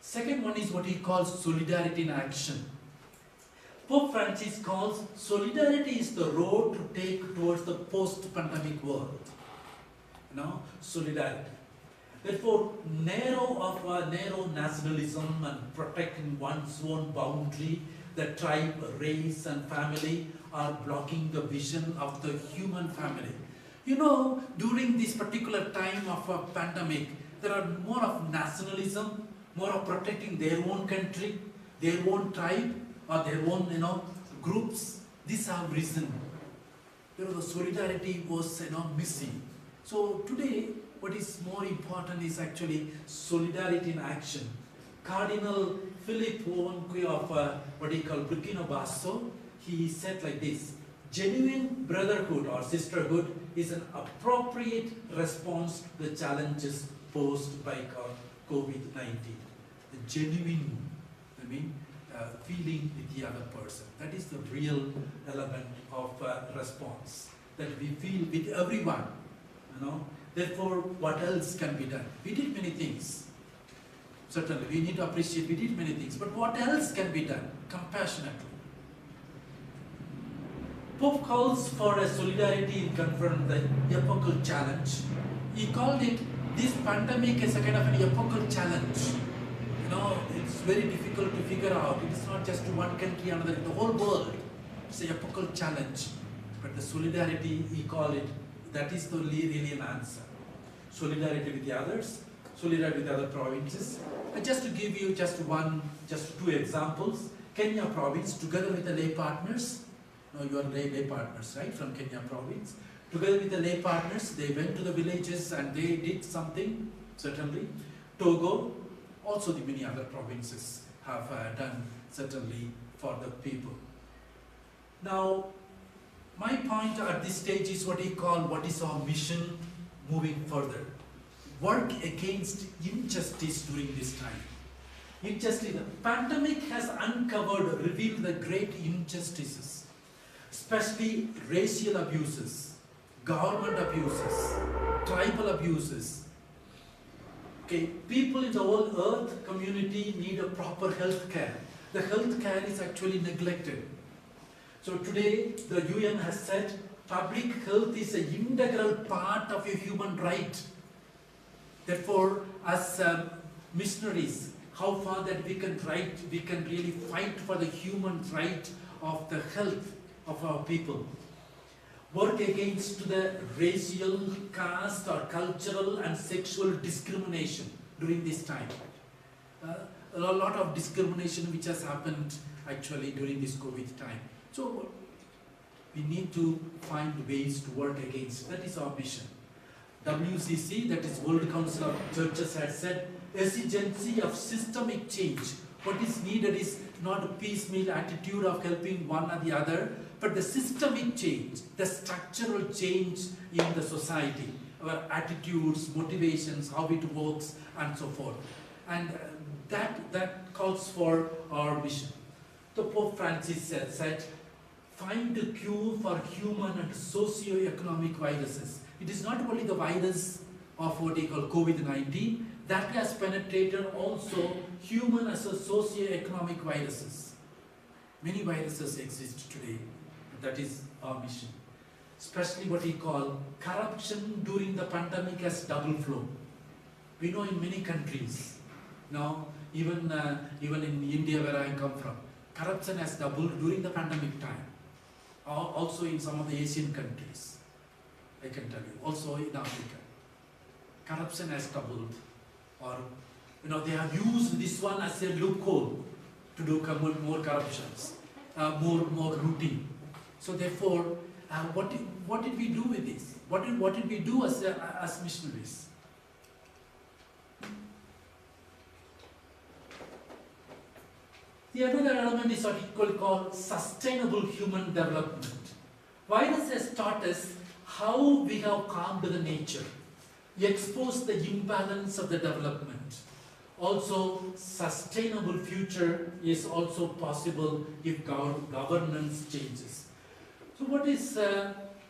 Second one is what he calls solidarity in action. Pope Francis calls solidarity is the road to take towards the post-pandemic world. Solidarity. Therefore, narrow nationalism and protecting one's own boundary, the tribe, race and family are blocking the vision of the human family. During this particular time of a pandemic, there are more of nationalism, more of protecting their own country, their own tribe, or their own, groups. These have risen. The solidarity was, missing. So today, what is more important is actually solidarity in action. Cardinal Philip Owonkwe of what he called Burkina Faso, he said like this: genuine brotherhood or sisterhood is an appropriate response to the challenges posed by COVID-19. The genuine, feeling with the other person. That is the real element of response that we feel with everyone. Therefore, what else can be done? We did many things. Certainly, we need to appreciate we did many things. But what else can be done? Compassionately. Pope calls for a solidarity in confronting the epochal challenge. He called it, this pandemic as a kind of an epochal challenge. It's very difficult to figure out. It is not just one country, another, the whole world. It's an epochal challenge. But the solidarity, he called it, that is the really an answer. Solidarity with the others, solidarity with other provinces. And just to give you just two examples, Kenya province, together with the lay partners, you are lay partners, right, from Kenya province. Together with the lay partners, they went to the villages and they did something, certainly. Togo, also the many other provinces have done certainly for the people. Now, my point at this stage is what is our mission moving further. Work against injustice during this time. Injustice, the pandemic has uncovered, revealed the great injustices, especially racial abuses, government abuses, tribal abuses. Okay, people in the whole earth community need a proper health care. The health care is actually neglected. So today, the UN has said public health is an integral part of a human right. Therefore, as missionaries, how far that we can really fight for the human right of the health of our people. Work against the racial, caste or cultural and sexual discrimination during this time. A lot of discrimination which has happened actually during this COVID time. So we need to find ways to work against. That is our mission. WCC, that is World Council of Churches, has said exigency of systemic change. What is needed is not a piecemeal attitude of helping one or the other, but the systemic change, the structural change in the society, our attitudes, motivations, how it works, and so forth. And that calls for our mission. The Pope Francis said, find a cure for human and socio-economic viruses. It is not only the virus of what they call COVID-19, that has penetrated also human as a socio-economic viruses. Many viruses exist today. That is our mission. Especially what we call corruption during the pandemic has double flow. We know in many countries, now even in India where I come from, corruption has doubled during the pandemic time. Also in some of the Asian countries, I can tell you, also in Africa. Corruption has doubled, or they have used this one as a loophole to do more corruptions, more routine. So therefore, what did we do with this? What did we do as missionaries? The other element is what we call sustainable human development. Virus has taught us how we have calmed the nature, exposed the imbalance of the development. Also, sustainable future is also possible if governance changes. So what is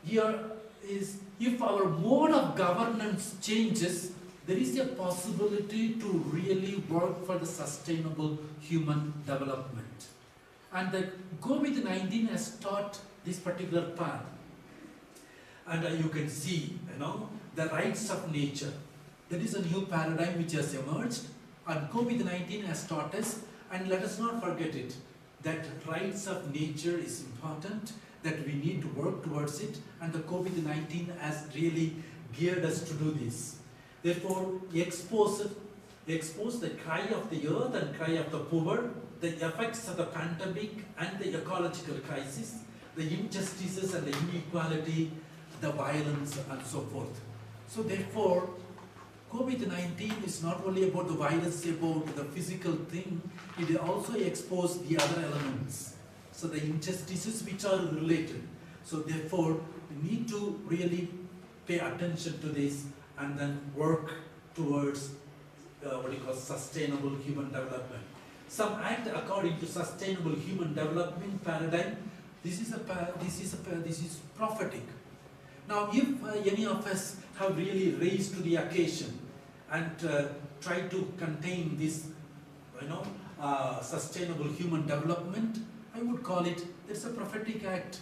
here is, if our mode of governance changes, there is a possibility to really work for the sustainable human development. And the COVID-19 has taught this particular path. And you can see, the rights of nature. There is a new paradigm which has emerged, and COVID-19 has taught us, and let us not forget it, that rights of nature is important, that we need to work towards it, and the COVID-19 has really geared us to do this. Therefore, expose the cry of the earth and cry of the poor, the effects of the pandemic and the ecological crisis, the injustices and the inequality, the violence and so forth. So therefore, COVID-19 is not only about the virus, about the physical thing, it also exposed the other elements. So the injustices which are related. So therefore, we need to really pay attention to this and then work towards sustainable human development. Some act according to sustainable human development paradigm. This is prophetic. Now, if any of us have really raised to the occasion and tried to contain this, sustainable human development, I would call it, it's a prophetic act.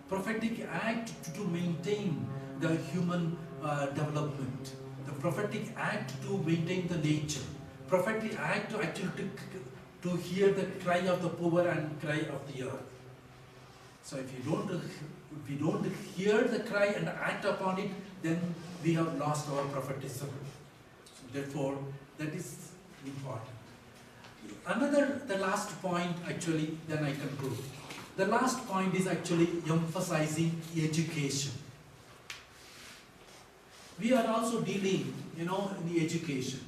Prophetic act to maintain the human development. The prophetic act to maintain the nature. Prophetic act to actually to hear the cry of the poor and cry of the earth. So if we don't hear the cry and act upon it, then we have lost our prophetism. So therefore, that is important. The last point actually, then I conclude. The last point is actually emphasizing education. We are also dealing, in the education.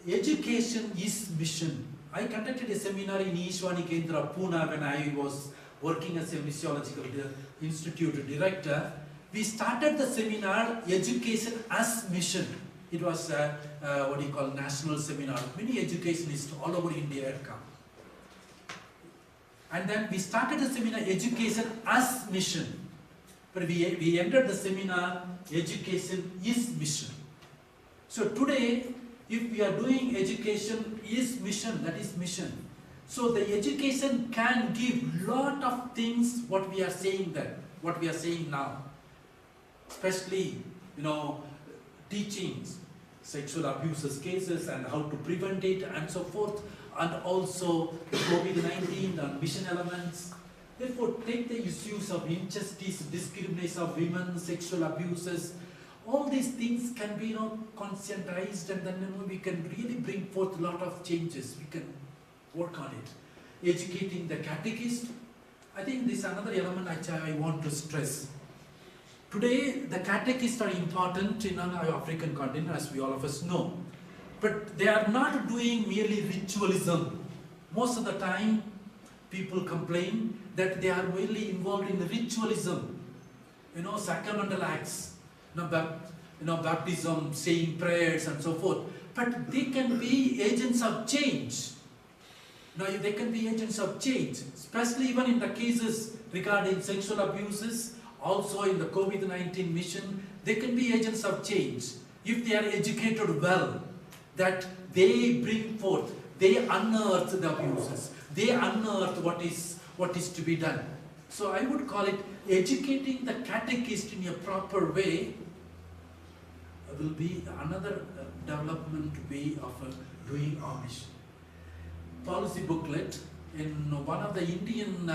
Education is mission. I conducted a seminar in Ishwani Kendra, Pune when I was working as a missiological institute director. We started the seminar, Education as Mission. It was national seminar. Many educationists all over India had come. And then we started the seminar, Education as Mission. But we ended the seminar, Education is Mission. So today, if we are doing education is mission, that is mission. So the education can give lot of things what we are saying then, what we are saying now. Especially, teachings, sexual abuses cases and how to prevent it and so forth. And also COVID-19 and mission elements. Therefore, take the issues of injustice, discrimination of women, sexual abuses. All these things can be conscientized, and then we can really bring forth a lot of changes. We can work on it. Educating the catechist. I think this is another element which I want to stress. Today, the catechists are important in our African continent, as we all of us know. But they are not doing merely ritualism. Most of the time, people complain that they are really involved in ritualism, sacramental acts, baptism, saying prayers and so forth. But they can be agents of change. They can be agents of change, especially even in the cases regarding sexual abuses, also in the COVID-19 mission, they can be agents of change. If they are educated well, that they bring forth, they unearth the abuses, they unearth what is to be done. So I would call it educating the catechist in a proper way will be another development way of doing our mission. Policy booklet, in one of the Indian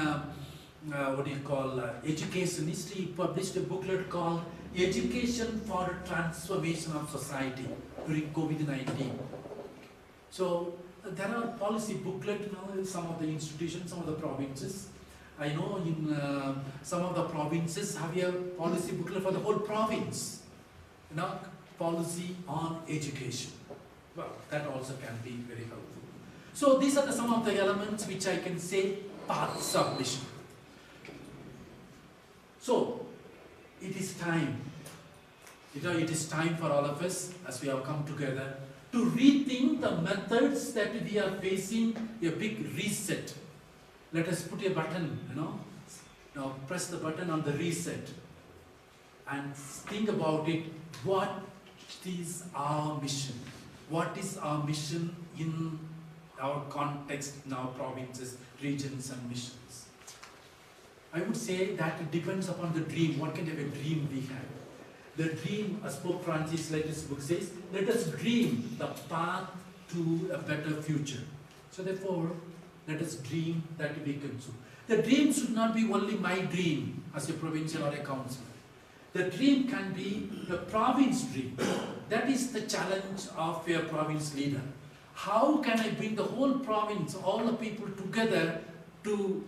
educationists, he published a booklet called Education for Transformation of Society during COVID-19. So there are policy booklet in some of the institutions, some of the provinces. I know in some of the provinces have a policy booklet for the whole province. Policy on education. Well, that also can be very helpful. So these are some of the elements which I can say paths of mission. So it is time. It is time for all of us, as we have come together, to rethink the methods that we are facing a big reset. Let us put a button, now press the button on the reset and think about it. What is our mission? What is our mission in our context, in our provinces, regions and missions? I would say that it depends upon the dream, what kind of a dream we have. The dream, as Pope Francis' latest book says, let us dream the path to a better future. So therefore, let us dream that we can do. The dream should not be only my dream as a provincial or a councillor. The dream can be the province dream. That is the challenge of a province leader. How can I bring the whole province, all the people together to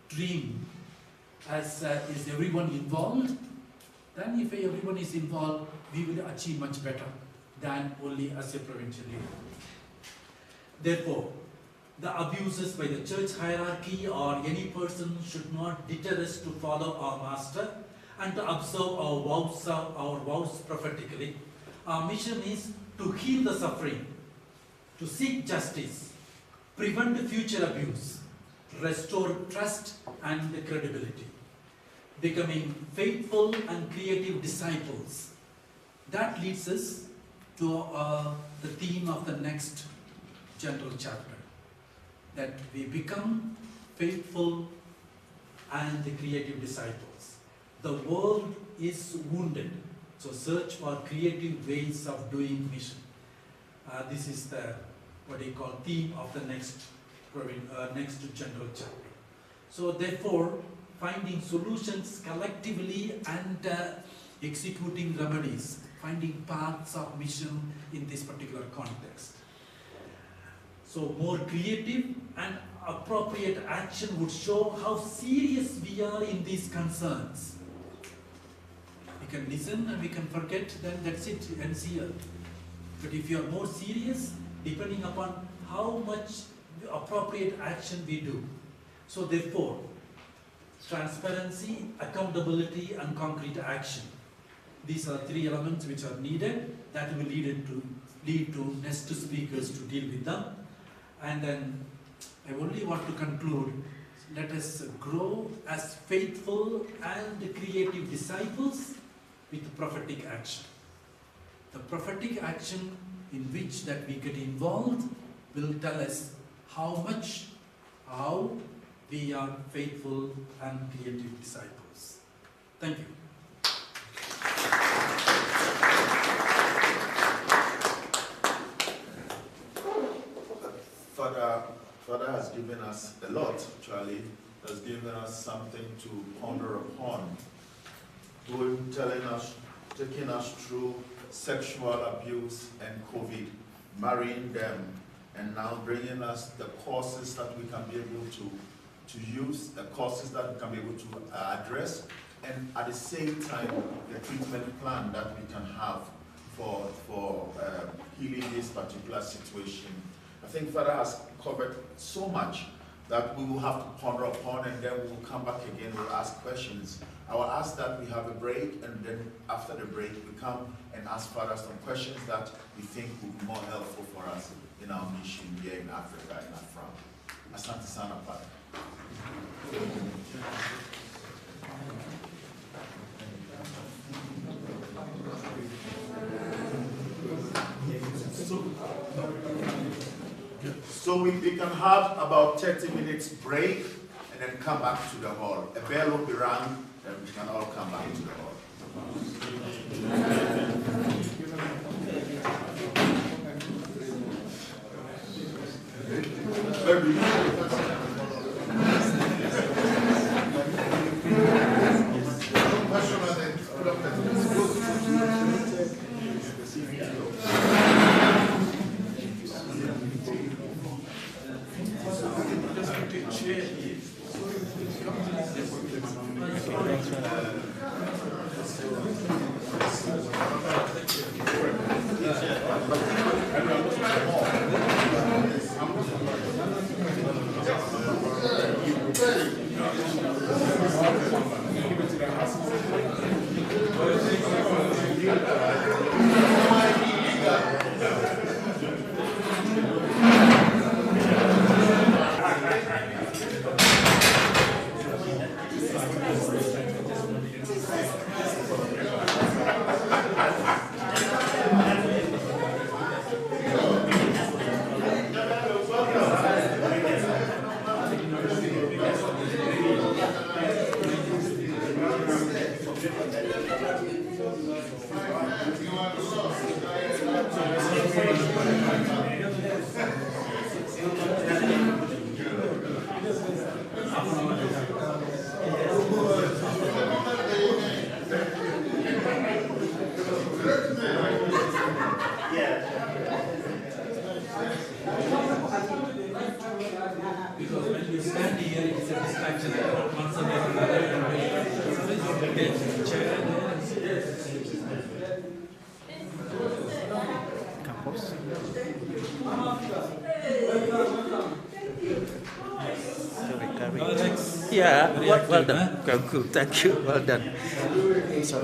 dream? Is everyone involved? Then if everyone is involved, we will achieve much better than only as a provincial leader. Therefore, the abuses by the church hierarchy or any person should not deter us to follow our master and to observe our vows prophetically. Our mission is to heal the suffering, to seek justice, prevent future abuse, restore trust and credibility, becoming faithful and creative disciples. That leads us to the theme of the next general chapter, that we become faithful and the creative disciples. The world is wounded, so search for creative ways of doing mission. This is the theme of the next general chapter. So therefore, finding solutions collectively and executing remedies, finding paths of mission in this particular context. So more creative and appropriate action would show how serious we are in these concerns. We can listen and we can forget, then that's it, ends here. But if you are more serious, depending upon how much appropriate action we do. So therefore, transparency, accountability, and concrete action. These are three elements which are needed. That will lead to next speakers to deal with them. And then I only want to conclude, let us grow as faithful and creative disciples with prophetic action. The prophetic action in which that we get involved will tell us how we are faithful and creative disciples. Thank you. Father has given us a lot, Charlie. Has given us something to ponder upon. Taking us through sexual abuse and COVID, marrying them, and now bringing us the courses that we can be able to use, the courses that we can be able to address, and at the same time, the treatment plan that we can have for healing this particular situation. I think Father has covered so much that we will have to ponder upon, and then we will come back again, we'll ask questions. I will ask that we have a break, and then after the break, we come and ask Father some questions that we think will be more helpful for us in our mission here in Africa, in AFRAM. Asante sana, Father. So we can have about 30 minutes break and then come back to the hall. A bell will be rung, and we can all come back to the hall. Yeah, well done. Good, thank you. Well done. So,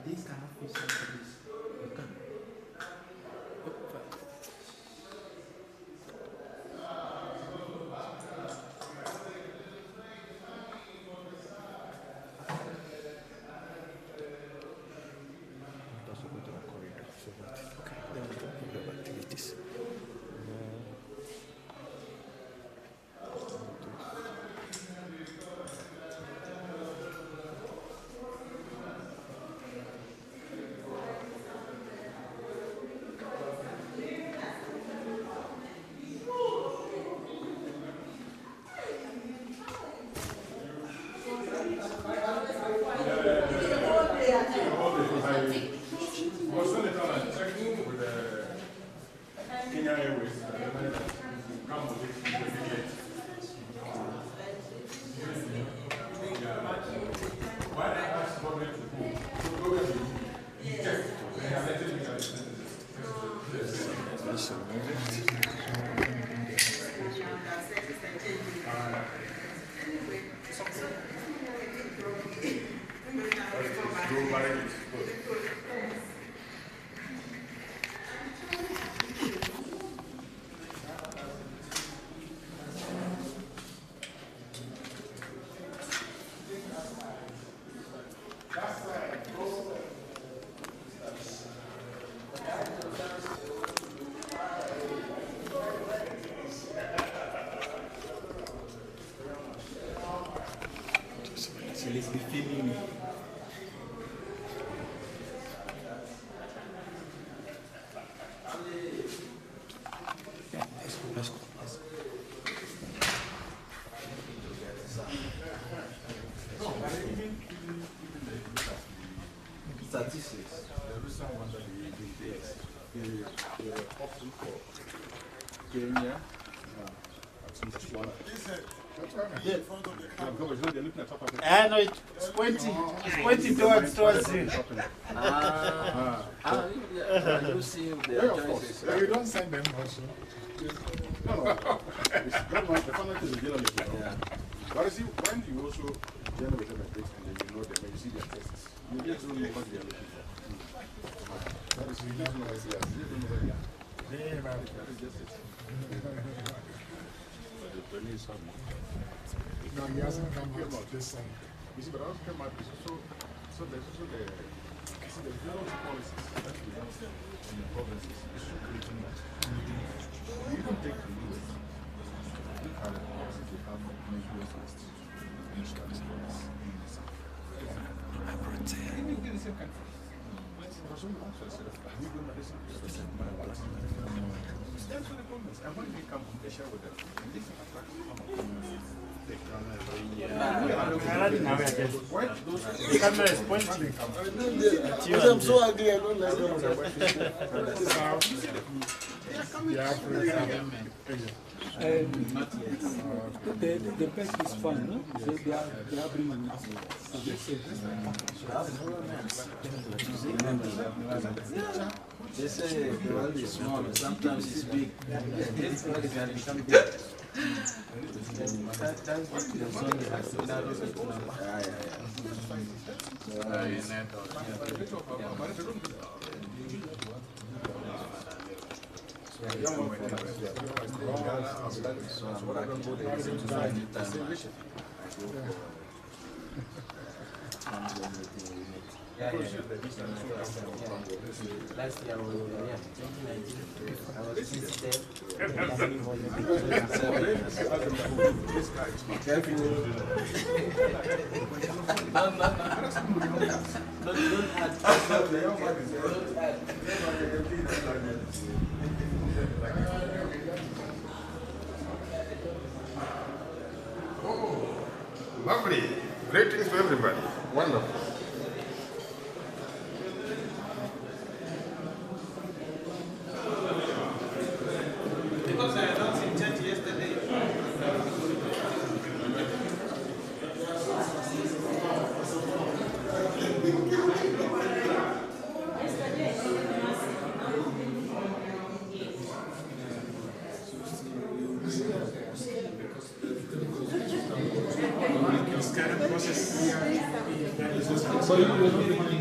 These kind of fish are this. Activities. Statistics. The reason one that we did, yes, we were opting for Kenya. No, it's pointing towards you. You see the choices. You don't send them also. No. It's not much. The final thing is journalism. Yeah. But you see, when you also generate like this and then you know them, when you see their faces, you just don't know what they are looking for. That is you don't know what they are. You don't know what they are. That is just it. No, he hasn't come out this side. You see, but I also came out, so there's also the general policies that we have in the provinces is creating that. You even take the US. Look at the policies they have for measures last insurance policies in the south. Even in the same country. For some also instead of we don't listen to the same stands for the governments. And when they come, they share with them. And this attracts the camera is pointing. I'm so ugly, I don't like The best is fun, no? They are bringing us. They say the world is small, sometimes it's big. This world can become big. That's what the song has to Last year, 2019, I was visited. Lovely. Greetings to everybody. Wonderful. Because I announced in church yesterday. So you will not be money.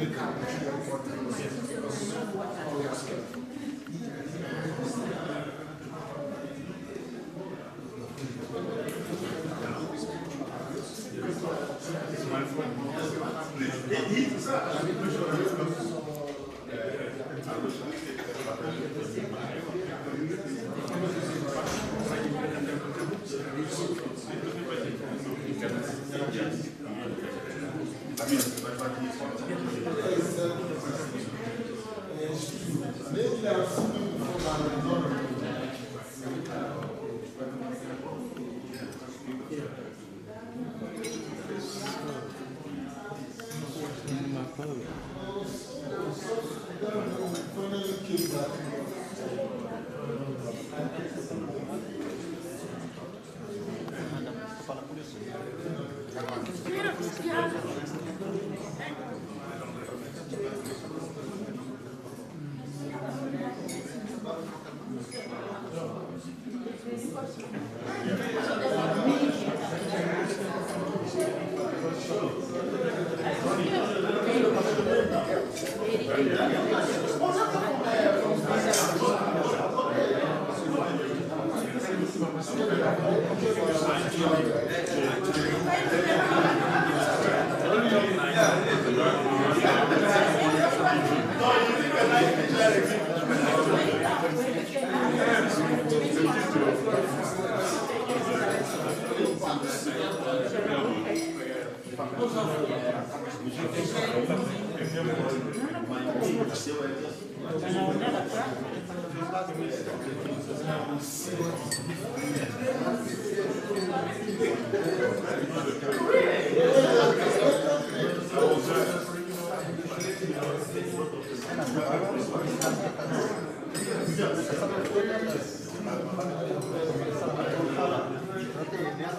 Yes,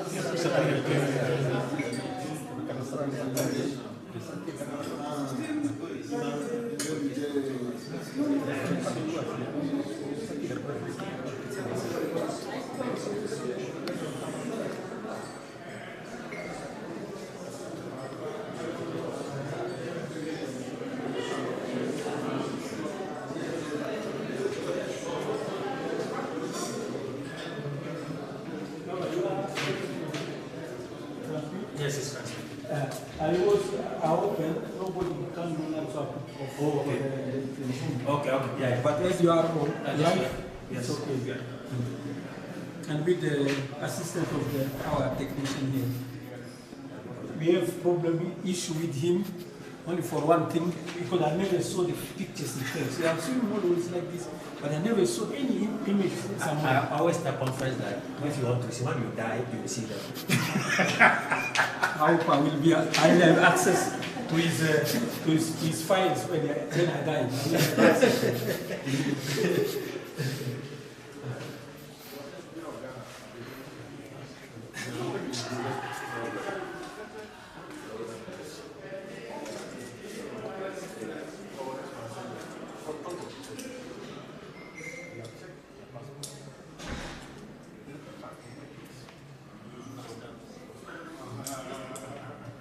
it's transmitted. I open, nobody can do WhatsApp. Oh, okay. Okay, yeah. But as you are on Yes, live, yes. it's okay. Yeah. And with the assistance of our technician here, we have problem issue with him only for one thing, because I never saw the pictures in place. I have seen him always like this, but I never saw any image somewhere. I always tell conference that if you want to see, when you die, you will see them. I hope I will have access to his files when I die.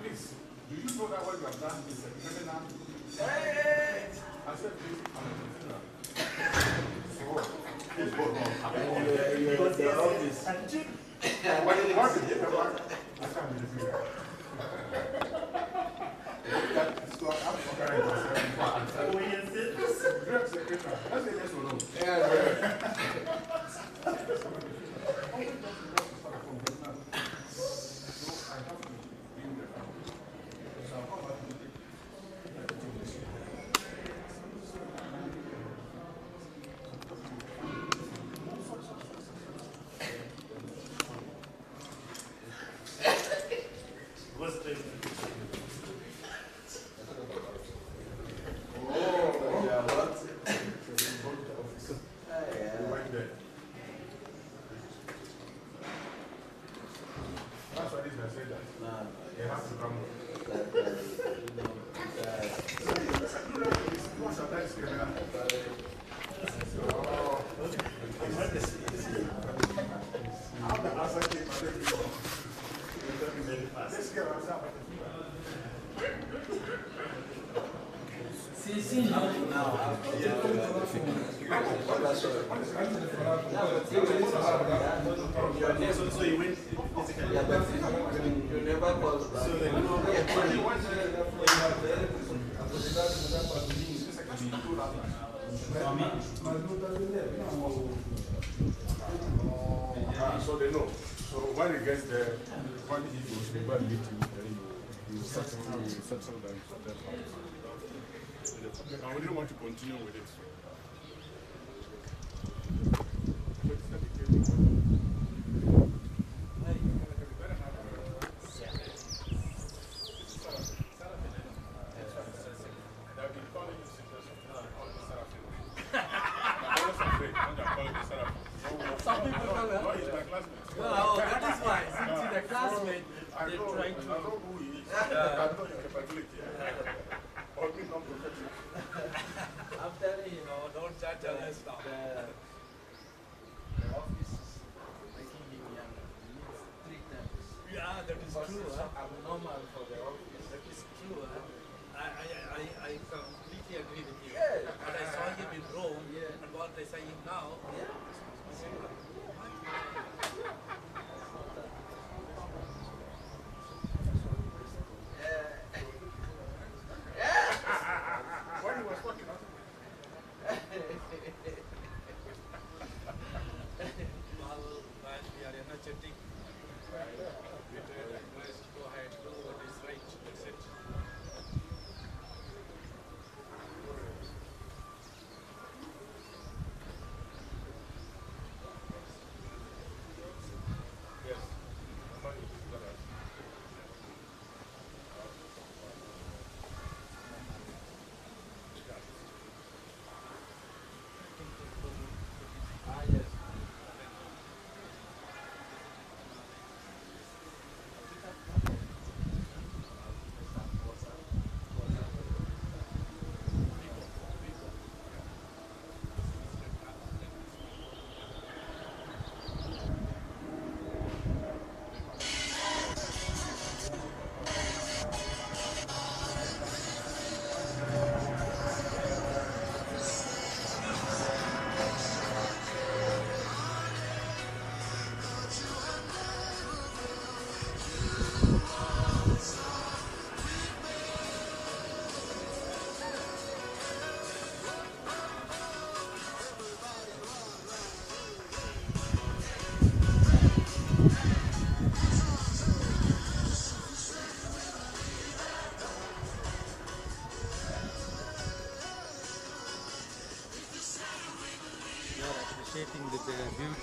Please, do you know that what you have done is a criminal? Hey! I said, please, I'm a criminal. So, please go home. Because the office. When you want to get the work, I can't believe you. So I'm comparing myself. Oh, yes, it. Let's say yes or no. Yeah. That's why this guy said that. He has to come. See now. So you went physically. You never called. So they know. So when he gets there, when he goes, they go and meet you, then you settle them. And we didn't want to continue with it. Some people come here. Oh, that is why. Since he's a classmate, they're trying to. I know who he is. I know your capability. Or me not professional. I'm telling you, don't judge others now. The office is making him young. He needs 3 times. Yeah, that is true. It's abnormal for the office. That is true. I completely agree with you. Yeah. But I saw him in Rome, Yeah. and what I see him now. Yeah. When he was talking, Well, when we are energetic, we request to go ahead, do what is right. That's it. yes. Ah, yes.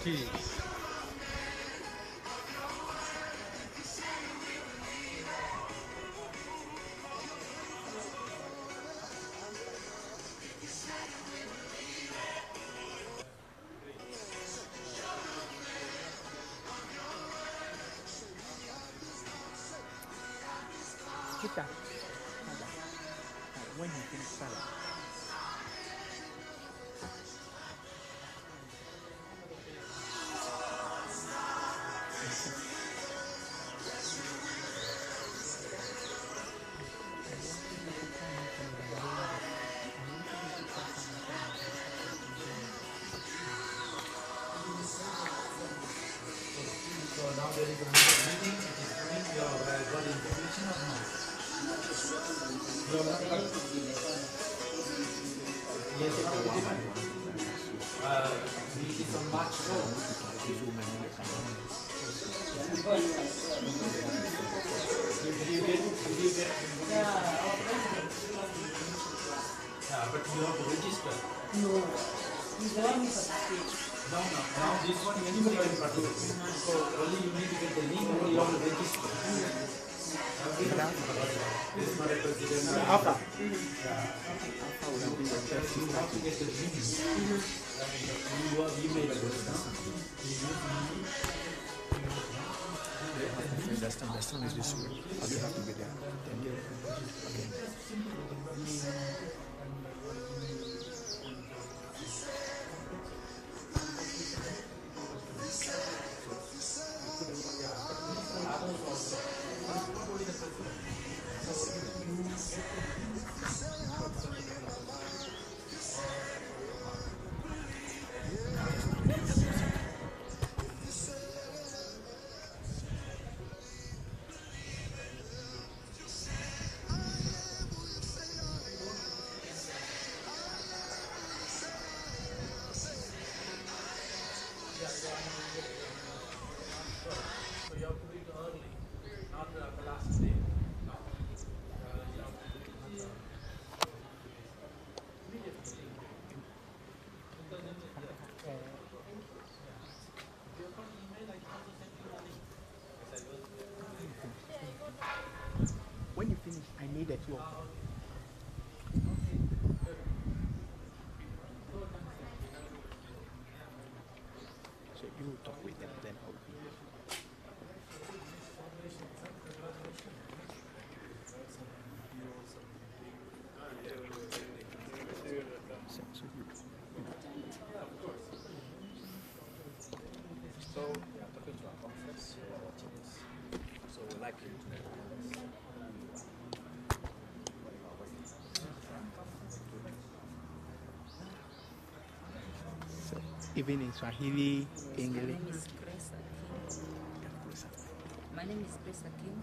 Okay. Kita. When you finish salad. So now there is another meeting. It is coming. You have got information or not? You have got yes, it is on March 4th. Did you get? Yeah, but you have to register. No, he's the one who participates. No. Now this one anybody can participate. So only you need to get the link and you have to register. This is not a president. Alpha. Yeah. You have to get the link. You have email address. The stand is this way. Or you have to be there. Okay. So you have to do it early, not the last day. No. You have to do it When you finish, I need a tour. So you will talk with them, then I'll be. So, we are talking to our conference, so we'd like you to know. So, even in Swahili, English. My name is Grace Akim.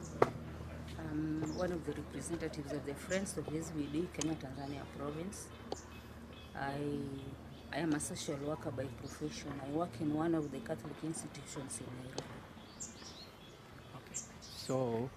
I'm one of the representatives of the Friends of SVD, Kenya, Tanzania province. I am a social worker by profession. I work in one of the Catholic institutions in Nairobi. Okay. So,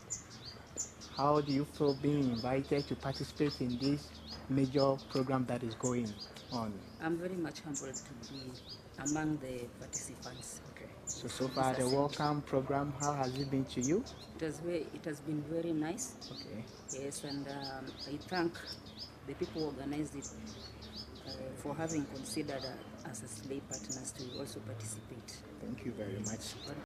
how do you feel being invited to participate in this major program that is going on? I'm very much humbled to be among the participants. Okay. So far the welcome program, how has it been to you? It has been very nice. Okay. Yes, and I thank the people who organized it for having considered us as lay partners to also participate. Thank you very much.